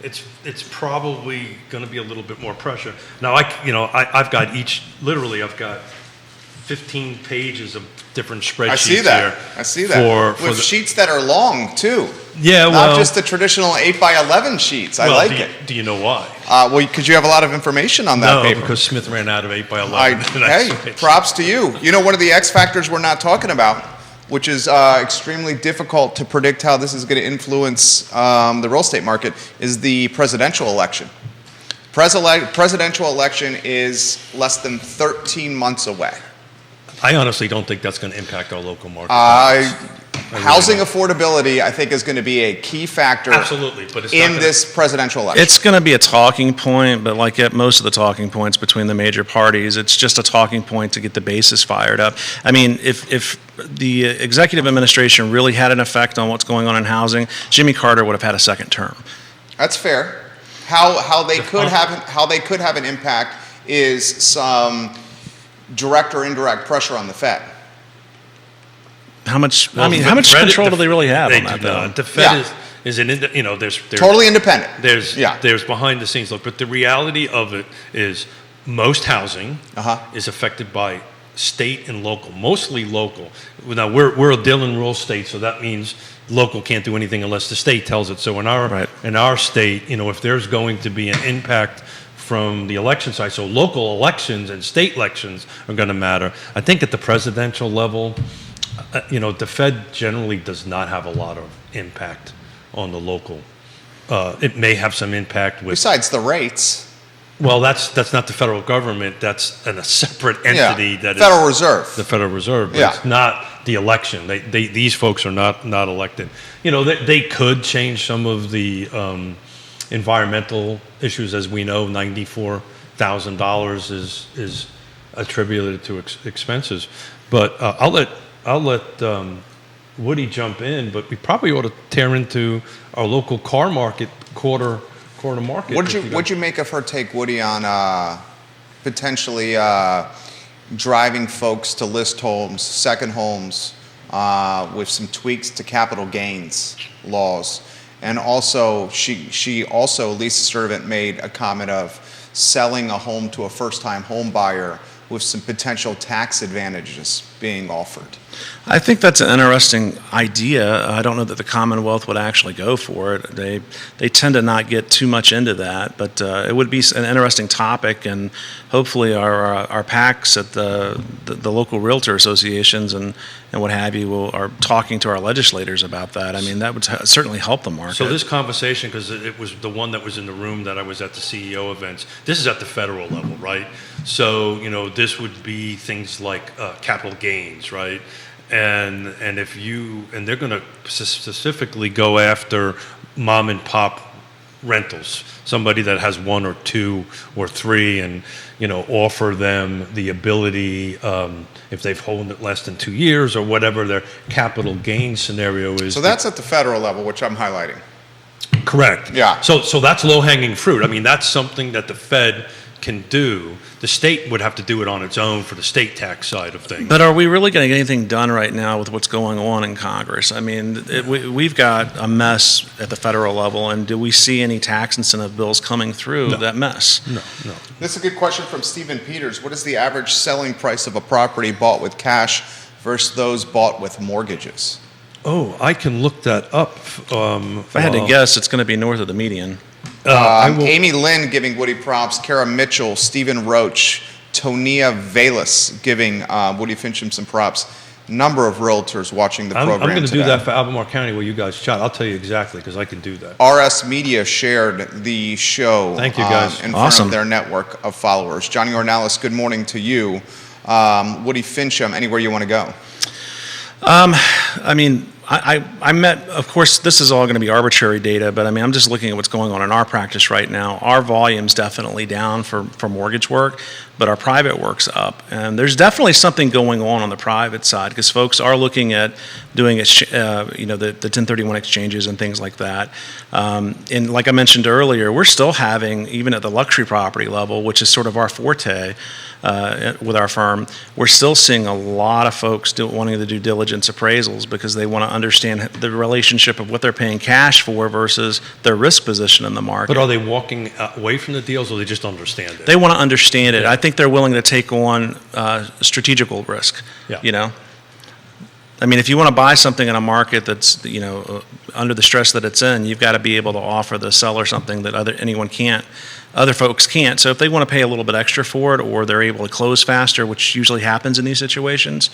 it's probably going to be a little bit more pressure. Now, I've got I've got 15 pages of different spreadsheets I see that. here. I see that. With sheets that are long, too. Yeah, well. Not just the traditional 8x11 sheets. I like it. Do you know why? Well, because you have a lot of information on that paper. No, because Smith ran out of 8x11. Hey, props to you. You know, one of the X factors we're not talking about, which is extremely difficult to predict how this is going to influence the real estate market, is the presidential election. Presidential election is less than 13 months away. I honestly don't think that's going to impact our local market. Housing affordability, I think, is going to be a key factor. Absolutely, but it's in this presidential election. It's going to be a talking point, but like at most of the talking points between the major parties, it's just a talking point to get the bases fired up. I mean, if the executive administration really had an effect on what's going on in housing, Jimmy Carter would have had a second term. That's fair. How they could have an impact is some direct or indirect pressure on the Fed. How much control do they really have on that, though? The Fed is there's totally independent. There's behind the scenes look, but the reality of it is most housing is affected by state and local, mostly local. Now we're a Dillon rule state, so that means local can't do anything unless the state tells it. So in our state, if there's going to be an impact from the election side, so local elections and state elections are going to matter. I think at the presidential level, the Fed generally does not have a lot of impact on the local. It may have some impact with. Besides the rates. Well, that's not the federal government. That's a separate entity. That Federal Reserve. The Federal Reserve. But it's not the election. These folks are not elected. They could change some of the environmental issues, as we know. $94,000 is attributed to expenses. But I'll let I'll let Woody jump in, but we probably ought to tear into our local car market, quarter market. What'd you make of her take, Woody, on potentially driving folks to list homes, second homes, with some tweaks to capital gains laws? And also, she also, Lisa Sturtevant, made a comment of selling a home to a first-time home buyer with some potential tax advantages being offered. I think that's an interesting idea. I don't know that the Commonwealth would actually go for it. They tend to not get too much into that, but it would be an interesting topic, and hopefully our PACs at the local realtor associations and what have you are talking to our legislators about that. I mean, that would certainly help the market. So this conversation, because it was the one that was in the room that I was at the CEO events, this is at the federal level, right? So, this would be things like capital gains, right? And they're going to specifically go after mom and pop rentals, somebody that has one or two or three, and offer them the ability, if they've owned it less than 2 years or whatever their capital gain scenario is. So that's at the federal level, which I'm highlighting. Correct. Yeah. So that's low-hanging fruit. I mean, that's something that the Fed can do. The state would have to do it on its own for the state tax side of things. But are we really going to get anything done right now with what's going on in Congress? I mean, we've got a mess at the federal level, and do we see any tax incentive bills coming through that mess? No. This is a good question from Stephen Peters. What is the average selling price of a property bought with cash versus those bought with mortgages? Oh, I can look that up. If I had to guess, it's going to be north of the median. Amy Lynn giving Woody props, Kara Mitchell, Stephen Roach, Tonia Velas giving Woody Fincham some props. Number of realtors watching the program I'm going to do today. that for Albemarle County where you guys shot. I'll tell you exactly because I can do that. RS Media shared the show. Thank you, guys. In front Awesome. of their network of followers. Johnny Ornelas, good morning to you. Woody Fincham, anywhere you want to go? I mean, I met, of course, this is all going to be arbitrary data, but I mean, I'm just looking at what's going on in our practice right now. Our volume's definitely down for mortgage work, but our private work's up. And there's definitely something going on the private side because folks are looking at doing, the 1031 exchanges and things like that. And like I mentioned earlier, we're still having, even at the luxury property level, which is sort of our forte, with our firm, we're still seeing a lot of folks wanting to do diligence appraisals because they want to understand the relationship of what they're paying cash for versus their risk position in the market. But are they walking away from the deals or they just understand it? They want to understand it. I think they're willing to take on strategical risk. Yeah. I mean, if you want to buy something in a market that's under the stress that it's in, you've got to be able to offer the seller something that other folks can't. So if they want to pay a little bit extra for it, or they're able to close faster, which usually happens in these situations.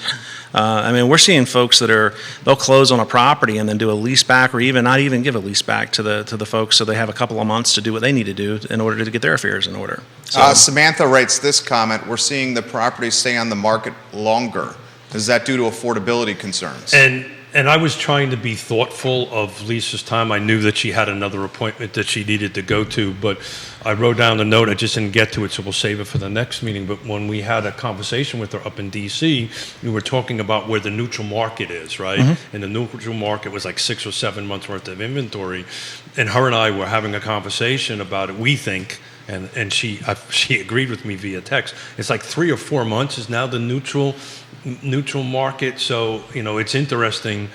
I mean, we're seeing folks they'll close on a property and then do a lease back, or even not even give a lease back to the folks, so they have a couple of months to do what they need to do in order to get their affairs in order. So, Samantha writes this comment: we're seeing the properties stay on the market longer. Is that due to affordability concerns? And I was trying to be thoughtful of Lisa's time. I knew that she had another appointment that she needed to go to, but I wrote down the note. I just didn't get to it, so we'll save it for the next meeting. But when we had a conversation with her up in D.C., we were talking about where the neutral market is, right? Mm-hmm. And the neutral market was like 6 or 7 months worth of inventory. And her and I were having a conversation about it. We think, and she agreed with me via text, it's like 3 or 4 months is now the neutral market. So it's interesting.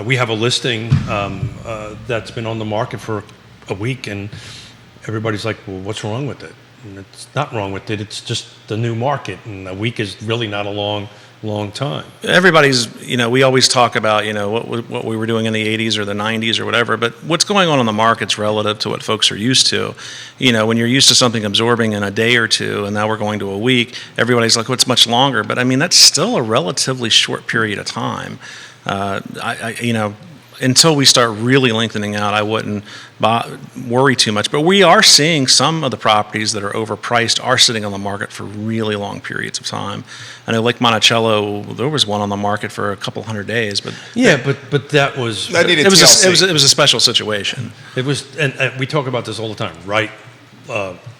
We have a listing that's been on the market for a week, and everybody's like, well, what's wrong with it? And it's not wrong with it. It's just the new market, and a week is really not a long time. Everybody's, we always talk about, what we were doing in the 80s or the 90s or whatever, but what's going on in the market's relative to what folks are used to. When you're used to something absorbing in a day or two, and now we're going to a week, everybody's like, well, it's much longer. But I mean, that's still a relatively short period of time. Until we start really lengthening out, I wouldn't worry too much. But we are seeing some of the properties that are overpriced are sitting on the market for really long periods of time. I know Lake Monticello, there was one on the market for a couple hundred days, but but that was needed it was TLC. it was a special situation. It was, and we talk about this all the time, right?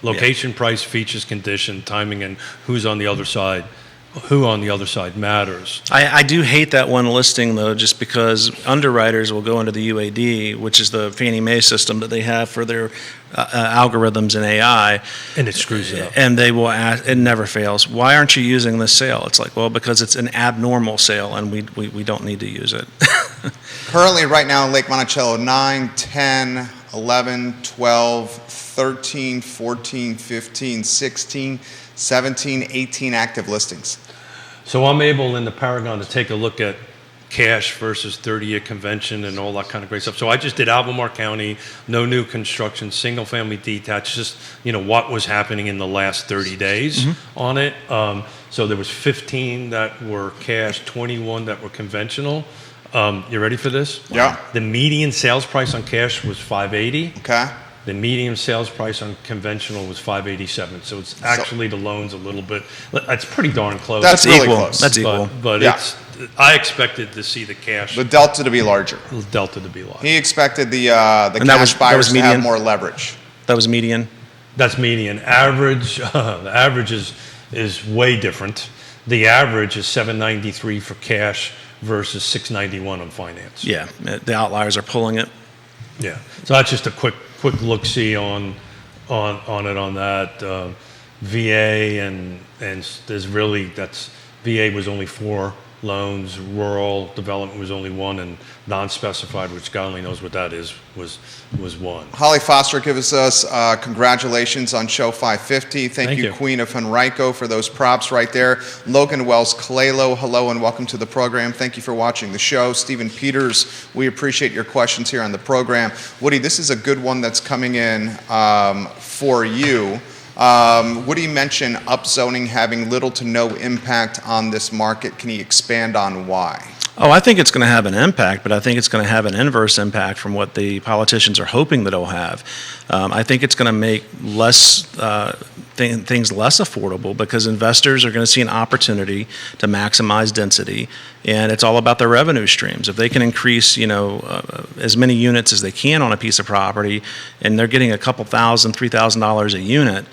Location, price, features, condition, timing, and who's on the other side who on the other side matters. I do hate that one listing, though, just because underwriters will go into the UAD, which is the Fannie Mae system that they have for their algorithms and AI. And it screws it up. And they will ask, it never fails, why aren't you using this sale? It's like, well, because it's an abnormal sale, and we don't need to use it. Currently, right now in Lake Monticello, 9, 10, 11, 12, 13, 14, 15, 16, 17, 18 active listings. So I'm able in the Paragon to take a look at cash versus 30-year convention and all that kind of great stuff. So I just did Albemarle County, no new construction, single-family detached, just, what was happening in the last 30 days on it. So there was 15 that were cash, 21 that were conventional. You ready for this? Yeah. The median sales price on cash was $580. Okay. The median sales price on conventional was $587. So it's actually the loans a little bit. It's pretty darn close. That's really close. That's equal. But Yeah. I expected to see the cash The delta to be larger. delta to be large. He expected the that cash was buyers to have median? more leverage. That was median. That's median. Average, the average is way different. The average is 793 for cash versus 691 on finance. Yeah, the outliers are pulling it. Yeah. So that's just a quick look-see on that. VA and there's really, VA was only 4 loans, rural development was only 1, and non-specified, which God only knows what that is, was 1. Holly Foster gives us congratulations on show 550. Thank you, you. Queen of Henrico, for those props right there. Logan Wells Kalelo, hello and welcome to the program. Thank you for watching the show. Stephen Peters, we appreciate your questions here on the program. Woody, this is a good one that's coming in for you. Woody mentioned upzoning having little to no impact on this market. Can he expand on why? Oh, I think it's going to have an impact, but I think it's going to have an inverse impact from what the politicians are hoping that it'll have. I think it's going to make things less affordable because investors are going to see an opportunity to maximize density, and it's all about their revenue streams. If they can increase, as many units as they can on a piece of property, and they're getting a couple $1,000, $3,000 a unit,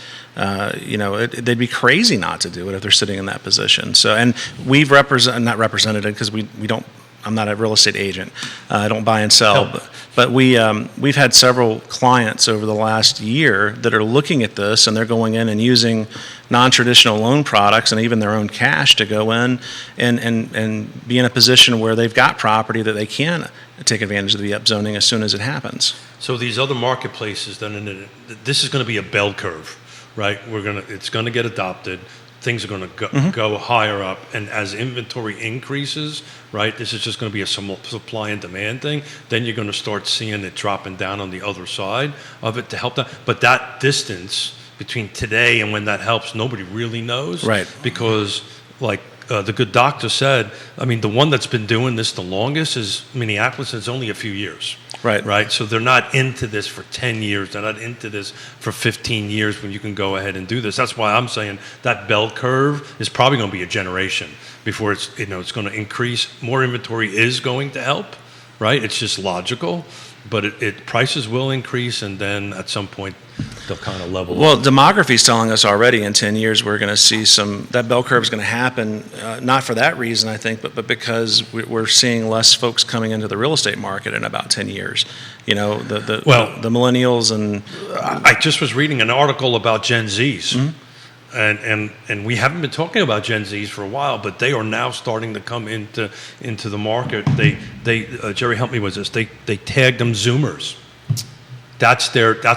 they'd be crazy not to do it if they're sitting in that position. So, and we've not represented it because we don't. I'm not a real estate agent. I don't buy and sell, but we've had several clients over the last year that are looking at this, and they're going in and using non-traditional loan products and even their own cash to go in and be in a position where they've got property that they can take advantage of the upzoning as soon as it happens. So these other marketplaces, this is going to be a bell curve, right? It's going to get adopted. Things are going to go higher up, and as inventory increases, right, this is just going to be a supply and demand thing. Then you're going to start seeing it dropping down on the other side of it to help that. But that distance between today and when that helps, nobody really knows, right? Because like the good doctor said, I mean, the one that's been doing this the longest is Minneapolis. It's only a few years. Right. So they're not into this for 10 years. They're not into this for 15 years when you can go ahead and do this. That's why I'm saying that bell curve is probably going to be a generation before it's going to increase. More inventory is going to help, right? It's just logical, but prices will increase, and then at some point they'll kind of level. Well, demography is telling us already in 10 years we're going to see that bell curve is going to happen, not for that reason, I think, but because we're seeing less folks coming into the real estate market in about 10 years. The millennials and... I just was reading an article about Gen Zs, and we haven't been talking about Gen Zs for a while, but they are now starting to come into the market. They Jerry, help me with this. They tagged them Zoomers. That's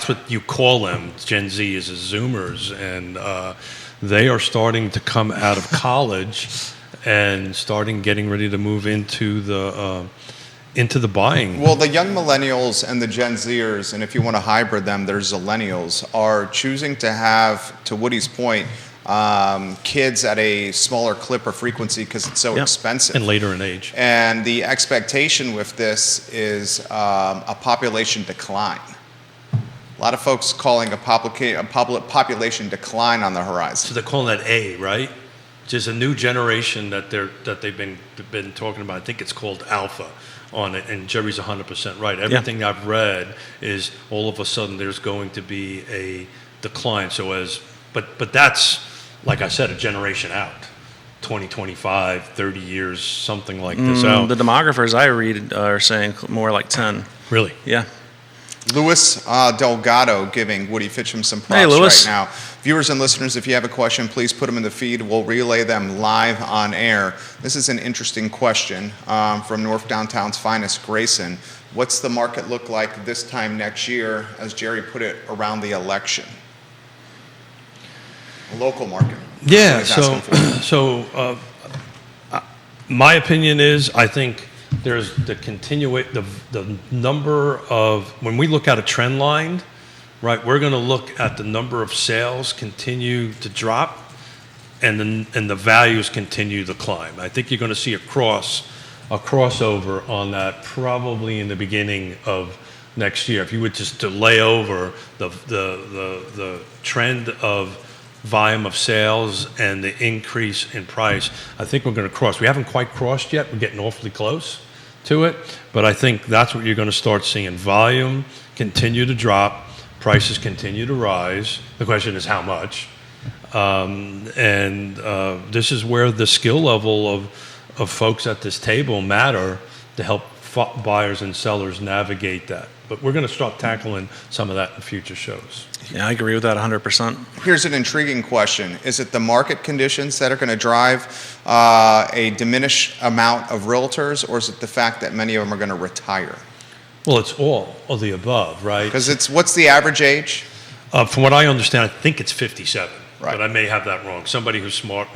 what you call them. Gen Z is Zoomers, and they are starting to come out of college and getting ready to move into the buying. Well, the young millennials and the Gen Zers, and if you want to hybrid them, there's zillennials, are choosing to have, to Woody's point, kids at a smaller clip or frequency because it's so expensive. And later in age. And the expectation with this is a population decline. A lot of folks calling a population decline on the horizon. So they're calling that A, right? Just a new generation that they've been talking about. I think it's called Alpha on it, and Jerry's 100% right. Everything I've read is all of a sudden there's going to be a decline. So but that's, like I said, a generation out. 2025, 30 years, something like this out. The demographers I read are saying more like 10. Really? Yeah. Louis Delgado giving Woody Fincham some props Hey, Louis. right now. Viewers and listeners, if you have a question, please put them in the feed. We'll relay them live on air. This is an interesting question from North Downtown's finest, Grayson. What's the market look like this time next year, as Jerry put it, around the election? A local market. Yeah, That's what he's asking for. My opinion is, I think there's the number of, when we look at a trend line, right, we're going to look at the number of sales continue to drop and the values continue to climb. I think you're going to see a crossover on that probably in the beginning of next year. If you were just to lay over the trend of volume of sales and the increase in price, I think we're going to cross. We haven't quite crossed yet. We're getting awfully close to it, but I think that's what you're going to start seeing. Volume continue to drop, prices continue to rise. The question is how much. This is where the skill level of folks at this table matter to help buyers and sellers navigate that. But we're going to start tackling some of that in future shows. Yeah, I agree with that 100%. Here's an intriguing question. Is it the market conditions that are going to drive a diminished amount of realtors, or is it the fact that many of them are going to retire? Well, it's all of the above, right? Because what's the average age? From what I understand, I think it's 57. Right. But I may have that wrong. Somebody who's smart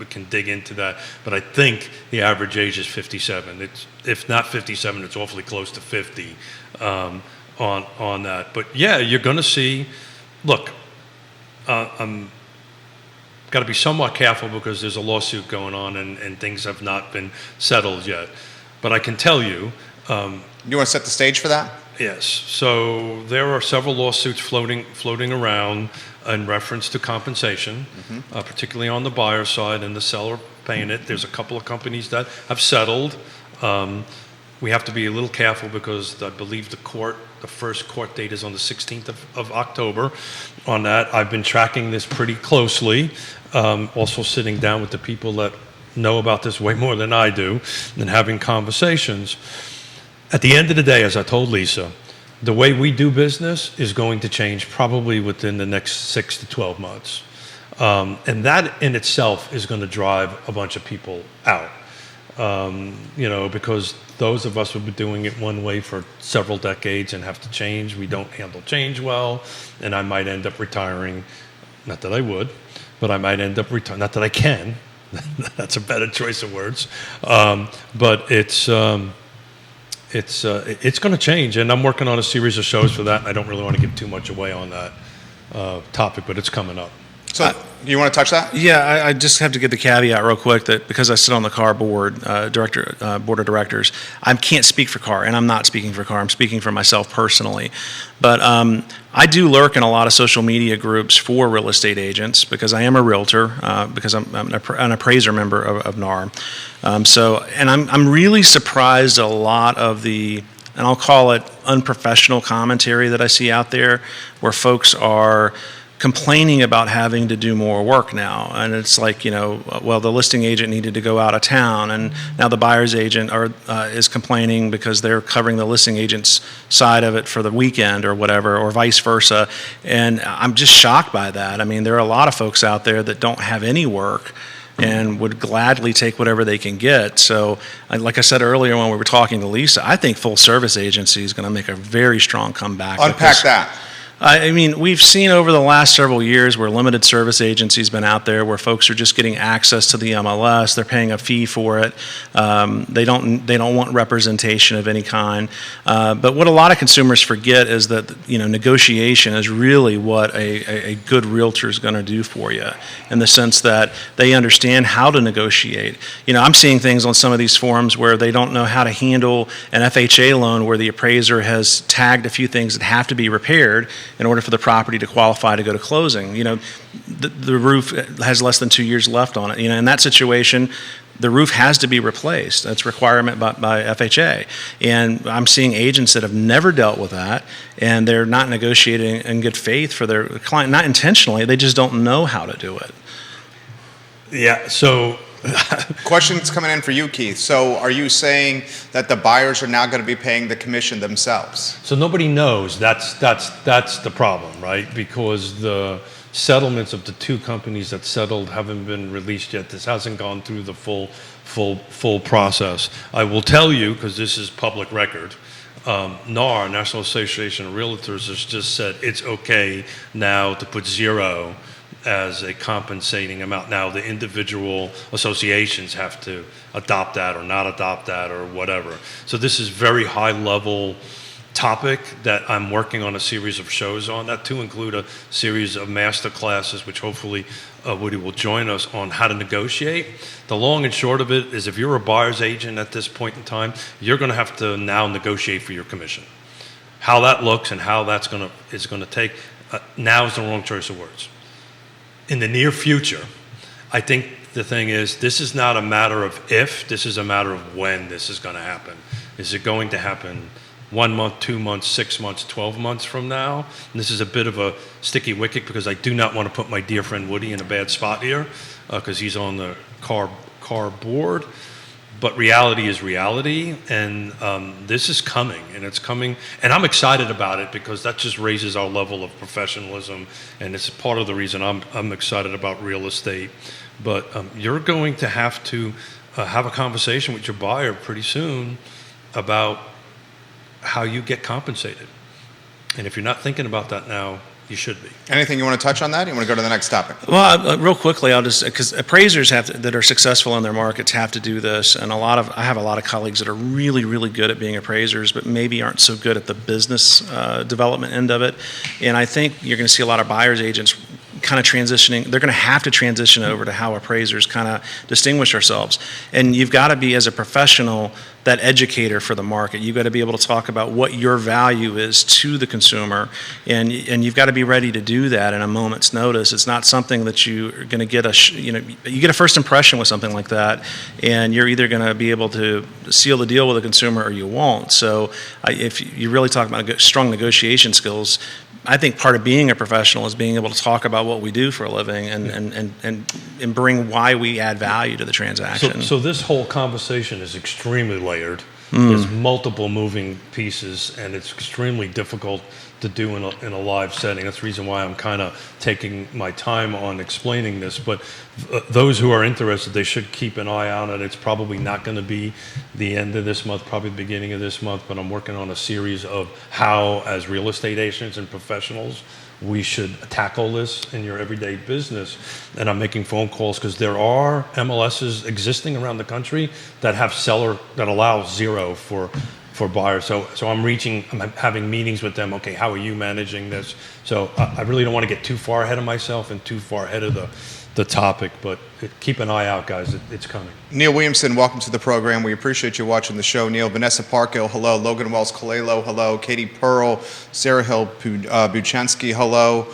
can dig into that. But I think the average age is 57. If not 57, it's awfully close to 50 on that. But yeah, you're going to see. Look, I'm got to be somewhat careful because there's a lawsuit going on and things have not been settled yet. But I can tell you. You want to set the stage for that? Yes. So there are several lawsuits floating around in reference to compensation, particularly on the buyer side and the seller paying it. There's a couple of companies that have settled. We have to be a little careful because I believe the first court date is on the 16th of October on that. I've been tracking this pretty closely, also sitting down with the people that know about this way more than I do and having conversations. At the end of the day, as I told Lisa, the way we do business is going to change probably within the next 6 to 12 months. And that in itself is going to drive a bunch of people out. Because those of us who have been doing it one way for several decades and have to change, we don't handle change well, and I might end up retiring. Not that I would, but I might end up retiring. Not that I can. That's a better choice of words. But it's going to change, and I'm working on a series of shows for that. I don't really want to give too much away on that topic, but it's coming up. So, you want to touch that? Yeah, I just have to get the caveat real quick that because I sit on the CAR board, board of directors, I can't speak for CAR, and I'm not speaking for CAR. I'm speaking for myself personally. But I do lurk in a lot of social media groups for real estate agents because I am a realtor, because I'm an appraiser member of NAR. I'm really surprised a lot of the, and I'll call it unprofessional commentary that I see out there where folks are complaining about having to do more work now. And it's like, well, the listing agent needed to go out of town, and now the buyer's agent is complaining because they're covering the listing agent's side of it for the weekend or whatever, or vice versa. And I'm just shocked by that. I mean, there are a lot of folks out there that don't have any work and would gladly take whatever they can get. So, like I said earlier when we were talking to Lisa, I think full service agency is going to make a very strong comeback. Unpack that. I mean, we've seen over the last several years where limited service agencies been out there where folks are just getting access to the MLS. They're paying a fee for it. They don't want representation of any kind. But what a lot of consumers forget is that negotiation is really what a good realtor is going to do for you, in the sense that they understand how to negotiate. I'm seeing things on some of these forums where they don't know how to handle an FHA loan where the appraiser has tagged a few things that have to be repaired in order for the property to qualify to go to closing. The roof has less than 2 years left on it. In that situation, the roof has to be replaced. That's a requirement by FHA. And I'm seeing agents that have never dealt with that, and they're not negotiating in good faith for their client, not intentionally, they just don't know how to do it. Yeah, so Questions coming in for you, Keith. So are you saying that the buyers are now going to be paying the commission themselves? So nobody knows. That's the problem, right? Because the settlements of the two companies that settled haven't been released yet. This hasn't gone through the full process. I will tell you, because this is public record, NAR, National Association of Realtors, has just said it's okay now to put zero as a compensating amount. Now the individual associations have to adopt that or not adopt that or whatever. So this is very high level topic that I'm working on a series of shows on, that to include a series of master classes, which hopefully Woody will join us on how to negotiate. The long and short of it is if you're a buyer's agent at this point in time, you're going to have to now negotiate for your commission. How that looks and how that's going to take, now is the wrong choice of words. In the near future, I think the thing is, this is not a matter of if, this is a matter of when this is going to happen. Is it going to happen 1 month, 2 months, 6 months, 12 months from now? And this is a bit of a sticky wicket because I do not want to put my dear friend Woody in a bad spot here because he's on the car board. But reality is reality, and this is coming, and it's coming, and I'm excited about it because that just raises our level of professionalism, and it's part of the reason I'm excited about real estate. But you're going to have a conversation with your buyer pretty soon about how you get compensated, and if you're not thinking about that now, you should be. Anything you want to touch on that? You want to go to the next topic? Well, real quickly, because appraisers that are successful in their markets have to do this, and I have a lot of colleagues that are really, really good at being appraisers, but maybe aren't so good at the business development end of it. And I think you're going to see a lot of buyers agents kind of transitioning. They're going to have to transition over to how appraisers kind of distinguish ourselves. And you've got to be, as a professional, that educator for the market. You've got to be able to talk about what your value is to the consumer, and you've got to be ready to do that in a moment's notice. It's not something that you're going to get you get a first impression with something like that, and you're either going to be able to seal the deal with the consumer or you won't. So if you really talk about strong negotiation skills, I think part of being a professional is being able to talk about what we do for a living and bring why we add value to the transaction. So this whole conversation is extremely layered. There's multiple moving pieces, and it's extremely difficult to do in a live setting. That's the reason why I'm kind of taking my time on explaining this. But those who are interested, they should keep an eye on it. It's probably not going to be the end of this month, probably the beginning of this month, but I'm working on a series of how, as real estate agents and professionals, we should tackle this in your everyday business. And I'm making phone calls because there are MLSs existing around the country that have that allow zero for buyers. So I'm having meetings with them. Okay, how are you managing this? So I really don't want to get too far ahead of myself and too far ahead of the topic, but keep an eye out, guys. It's coming. Neil Williamson, welcome to the program. We appreciate you watching the show. Neil, Vanessa Parkhill, hello. Logan Wells Colelo, hello. Katie Pearl, Sarah Hill Buchansky, hello.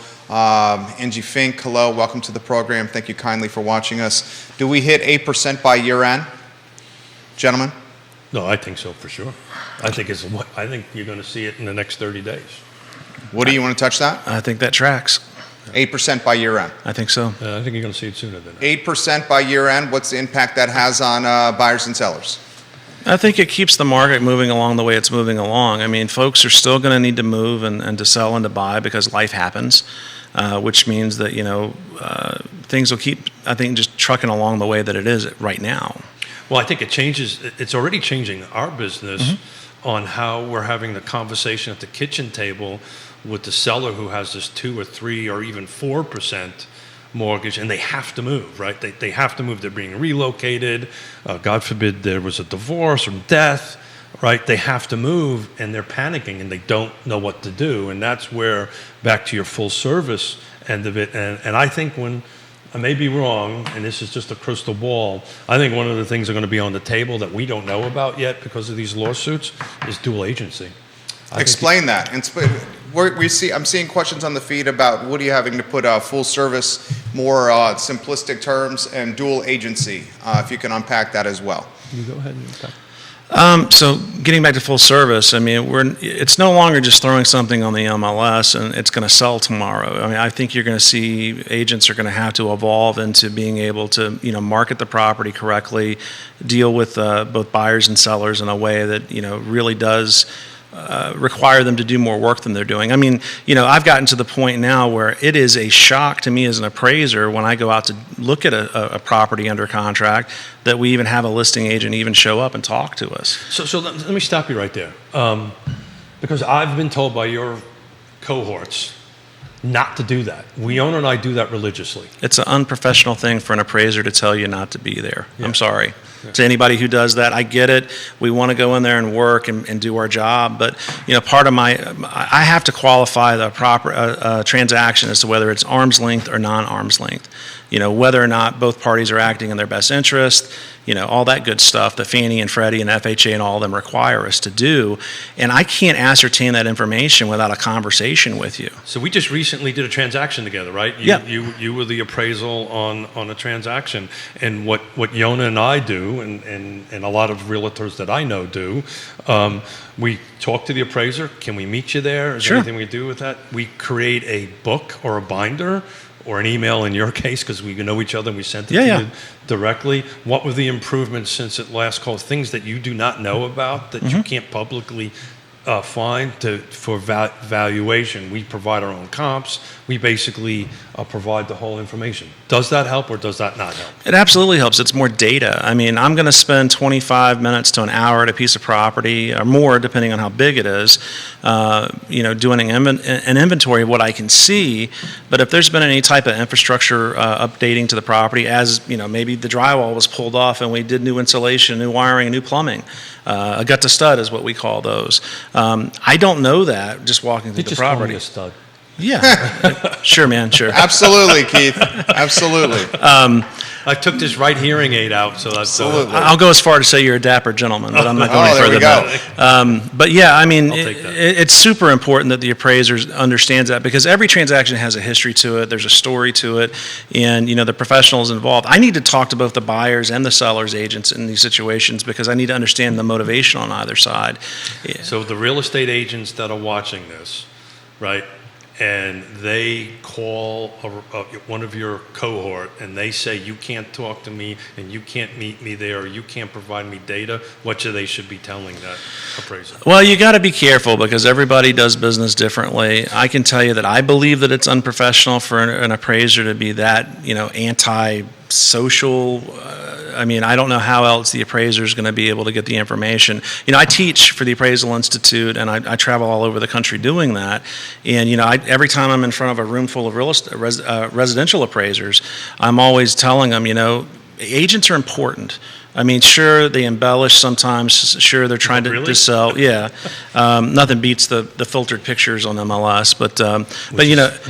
Angie Fink, hello. Welcome to the program. Thank you kindly for watching us. Do we hit 8% by year end, gentlemen? No, I think so for sure. I think you're going to see it in the next 30 days. Woody, you want to touch that? I think that tracks. 8% by year end. I think so. I think you're going to see it sooner than that. 8% by year end. What's the impact that has on buyers and sellers? I think it keeps the market moving along the way it's moving along. I mean, folks are still going to need to move and to sell and to buy because life happens, which means that, things will keep, I think, just trucking along the way that it is right now. Well, I think it changes. It's already changing our business on how we're having the conversation at the kitchen table with the seller who has this 2 or 3 or even 4% mortgage, and they have to move, right? They have to move. They're being relocated. God forbid there was a divorce or death, right? They have to move, and they're panicking, and they don't know what to do. And that's where, back to your full service end of it, and I think when, I may be wrong, and this is just a crystal ball, I think one of the things that are going to be on the table that we don't know about yet because of these lawsuits is dual agency. Explain that. I'm seeing questions on the feed about Woody having to put full service, more simplistic terms, and dual agency. If you can unpack that as well. You go ahead and unpack. So getting back to full service, I mean, it's no longer just throwing something on the MLS and it's going to sell tomorrow. I mean, I think you're going to see agents are going to have to evolve into being able to, market the property correctly, deal with both buyers and sellers in a way that, really does require them to do more work than they're doing. I mean, I've gotten to the point now where it is a shock to me as an appraiser when I go out to look at a property under contract that we even have a listing agent even show up and talk to us. So let me stop you right there. Because I've been told by your cohorts not to do that. Yonna and I do that religiously. It's an unprofessional thing for an appraiser to tell you not to be there. Yeah. I'm sorry. Yeah. To anybody who does that, I get it. We want to go in there and work and do our job, but part of I have to qualify the proper transaction as to whether it's arm's length or non-arm's length. Whether or not both parties are acting in their best interest, all that good stuff that Fannie and Freddie and FHA and all of them require us to do. And I can't ascertain that information without a conversation with you. So we just recently did a transaction together, right? You were the appraisal on a transaction. And what Yonna and I do, and a lot of realtors that I know do, we talk to the appraiser. Can we meet you there? Is there anything we can do with that? We create a book or a binder or an email in your case, because we know each other and we sent it to you directly. What were the improvements since it last call? Things that you do not know about that you can't publicly find for valuation. We provide our own comps. We basically provide the whole information. Does that help or does that not help? It absolutely helps. It's more data. I mean, I'm going to spend 25 minutes to an hour at a piece of property or more, depending on how big it is, doing an inventory of what I can see. But if there's been any type of infrastructure updating to the property, as maybe the drywall was pulled off and we did new insulation, new wiring, new plumbing, a gut to stud is what we call those. I don't know that just walking through the property. You just call me a stud. Yeah, sure, man, sure. Absolutely, Keith. Absolutely. I took this right hearing aid out, so that's Absolutely. I'll go as far to say you're a dapper gentleman, but I'm not going any there further we than that. But yeah, I mean, I'll take that. it's super important that the appraiser understands that because every transaction has a history to it. There's a story to it, and the professionals involved. I need to talk to both the buyers and the sellers agents in these situations because I need to understand the motivation on either side. Yeah. So the real estate agents that are watching this, right, and they call one of your cohort and they say, you can't talk to me and you can't meet me there or you can't provide me data, what should they should be telling that appraiser? Well, you got to be careful because everybody does business differently. I can tell you that I believe that it's unprofessional for an appraiser to be that, anti-social. I mean, I don't know how else the appraiser is going to be able to get the information. I teach for the Appraisal Institute, and I travel all over the country doing that. And every time I'm in front of a room full of residential appraisers, I'm always telling them, agents are important. I mean, sure, they embellish sometimes. Sure, they're trying to sell. Yeah, nothing beats the filtered pictures on MLS. But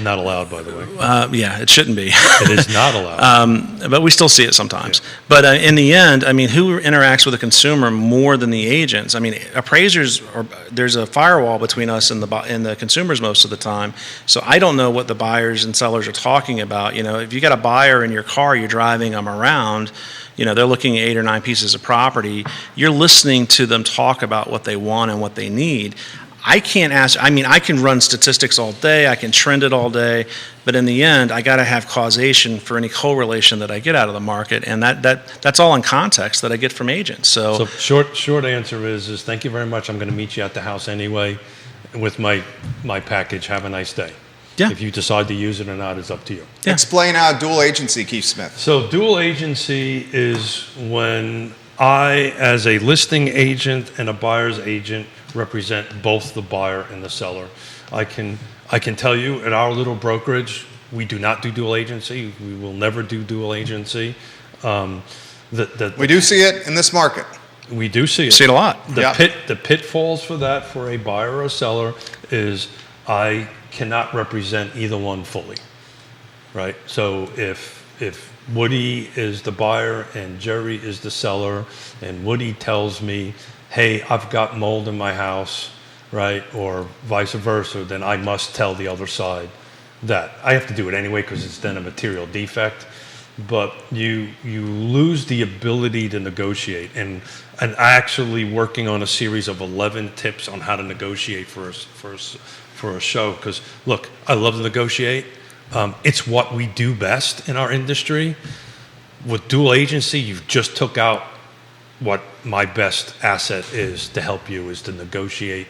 not allowed, by the way. Yeah, it shouldn't be. It is not allowed. But we still see it sometimes. Yeah. But in the end, I mean, who interacts with the consumer more than the agents? I mean, appraisers there's a firewall between us and the consumers most of the time. So I don't know what the buyers and sellers are talking about. If you got a buyer in your car, you're driving them around. They're looking at 8 or 9 pieces of property. You're listening to them talk about what they want and what they need. I can run statistics all day. I can trend it all day. But in the end, I got to have causation for any correlation that I get out of the market. And that's all in context that I get from agents. So short answer is thank you very much. I'm going to meet you at the house anyway with my package. Have a nice day. Yeah. If you decide to use it or not is up to you. Yeah. Explain dual agency, Keith Smith. So dual agency is when I, as a listing agent and a buyer's agent, represent both the buyer and the seller. I can tell you at our little brokerage, we do not do dual agency. We will never do dual agency. We do see it in this market. We do see it. See it a lot. The pitfalls for that for a buyer or a seller is I cannot represent either one fully, right? So if Woody is the buyer and Jerry is the seller, and Woody tells me, hey, I've got mold in my house, right, or vice versa, then I must tell the other side that. I have to do it anyway because it's then a material defect. but you lose the ability to negotiate. And actually working on a series of 11 tips on how to negotiate for a show. Because look, I love to negotiate. It's what we do best in our industry. With dual agency, you've just took out what my best asset is to help you, is to negotiate.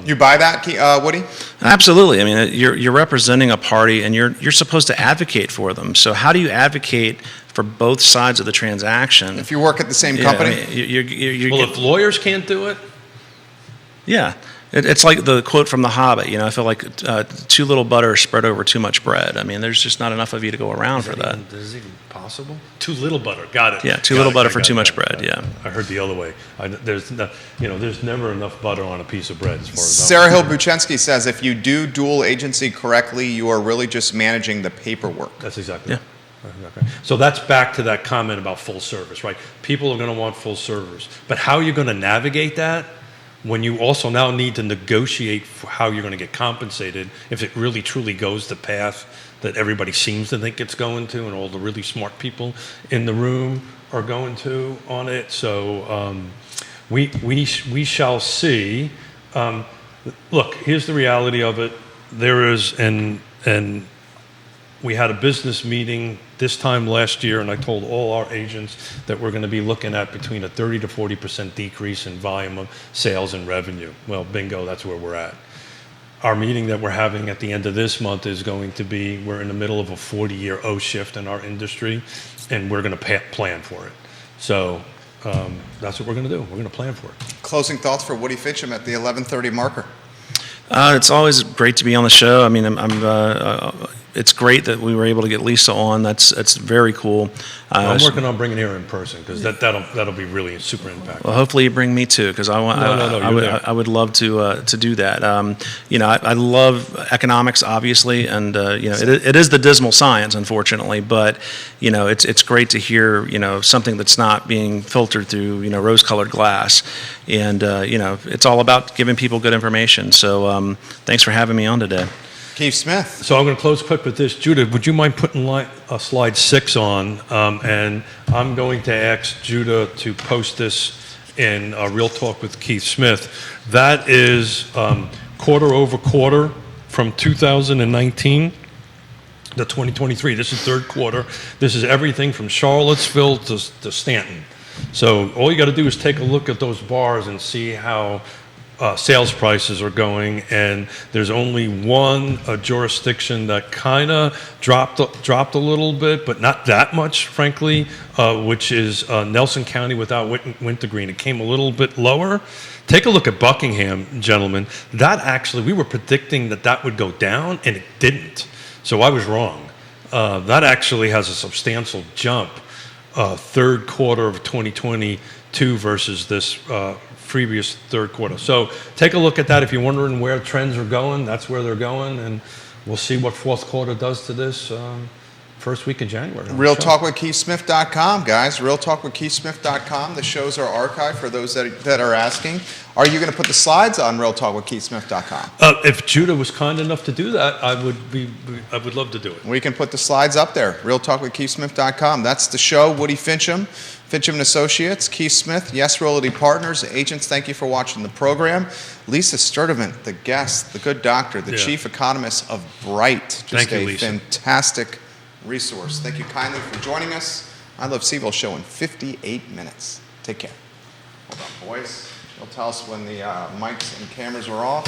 You buy that, Woody? Absolutely. I mean, you're representing a party, and you're supposed to advocate for them. So how do you advocate for both sides of the transaction? If you work at the same company? I mean, Well, if lawyers can't do it, yeah. It's like the quote from The Hobbit, I feel like too little butter spread over too much bread. I mean, there's just not enough of you to go around for that. Is it even possible? Too little butter. Got it. Yeah, too little butter for too much bread. Yeah. I heard the other way. There's never enough butter on a piece of bread. As far as Sarah Hill Buchensky says if you do dual agency correctly, you are really just managing the paperwork. That's exactly right. Okay. So that's back to that comment about full service, right? People are going to want full service. But how are you going to navigate that when you also now need to negotiate for how you're going to get compensated if it really truly goes the path that everybody seems to think it's going to, and all the really smart people in the room are going to on it. So we shall see. Look, here's the reality of it. There is, and we had a business meeting this time last year, and I told all our agents that we're going to be looking at between a 30 to 40% decrease in volume of sales and revenue. Well, bingo, that's where we're at. Our meeting that we're having at the end of this month is going to be, we're in the middle of a 40-year O shift in our industry, and we're going to plan for it. So that's what we're going to do. We're going to plan for it. Closing thoughts for Woody Fincham at the 11:30 marker. It's always great to be on the show. I mean, it's great that we were able to get Lisa on. That's very cool. I'm working on bringing her in person because that'll be really super impactful. Well, hopefully you bring me too, because I would love to do that. I love economics, obviously, and it is the dismal science, unfortunately. But it's great to hear something that's not being filtered through rose-colored glass, and it's all about giving people good information. So thanks for having me on today. Keith Smith. So I'm going to close quick with this. Judah, would you mind putting slide 6 on? And I'm going to ask Judah to post this in Real Talk with Keith Smith. That is quarter over quarter from 2019 to 2023. This is third quarter. This is everything from Charlottesville to Stanton. So all you got to do is take a look at those bars and see how sales prices are going, and there's only one jurisdiction that kind of dropped a little bit, but not that much, frankly, which is Nelson County without Wintergreen. It came a little bit lower. Take a look at Buckingham, gentlemen. That actually, we were predicting that would go down, and it didn't. So I was wrong. That actually has a substantial jump, third quarter of 2022 versus this previous third quarter. So take a look at that. If you're wondering where trends are going, that's where they're going, and we'll see what fourth quarter does to this first week of January. RealTalkWithKeithSmith.com, guys. RealTalkWithKeithSmith.com. The shows are archived for those that are asking. Are you going to put the slides on RealTalkWithKeithSmith.com? If Judah was kind enough to do that, I would love to do it. We can put the slides up there. RealTalkWithKeithSmith.com. That's the show. Woody Fincham, Fincham & Associates, Keith Smith, Yes Realty Partners. Agents, thank you for watching the program. Lisa Sturtevant, the guest, the good doctor, the chief economist of Bright. Just thank you, Lisa. Fantastic resource. Thank you kindly for joining us. I Love CVille show in 58 minutes. Take care. Hold on, boys. You'll tell us when the mics and cameras are off.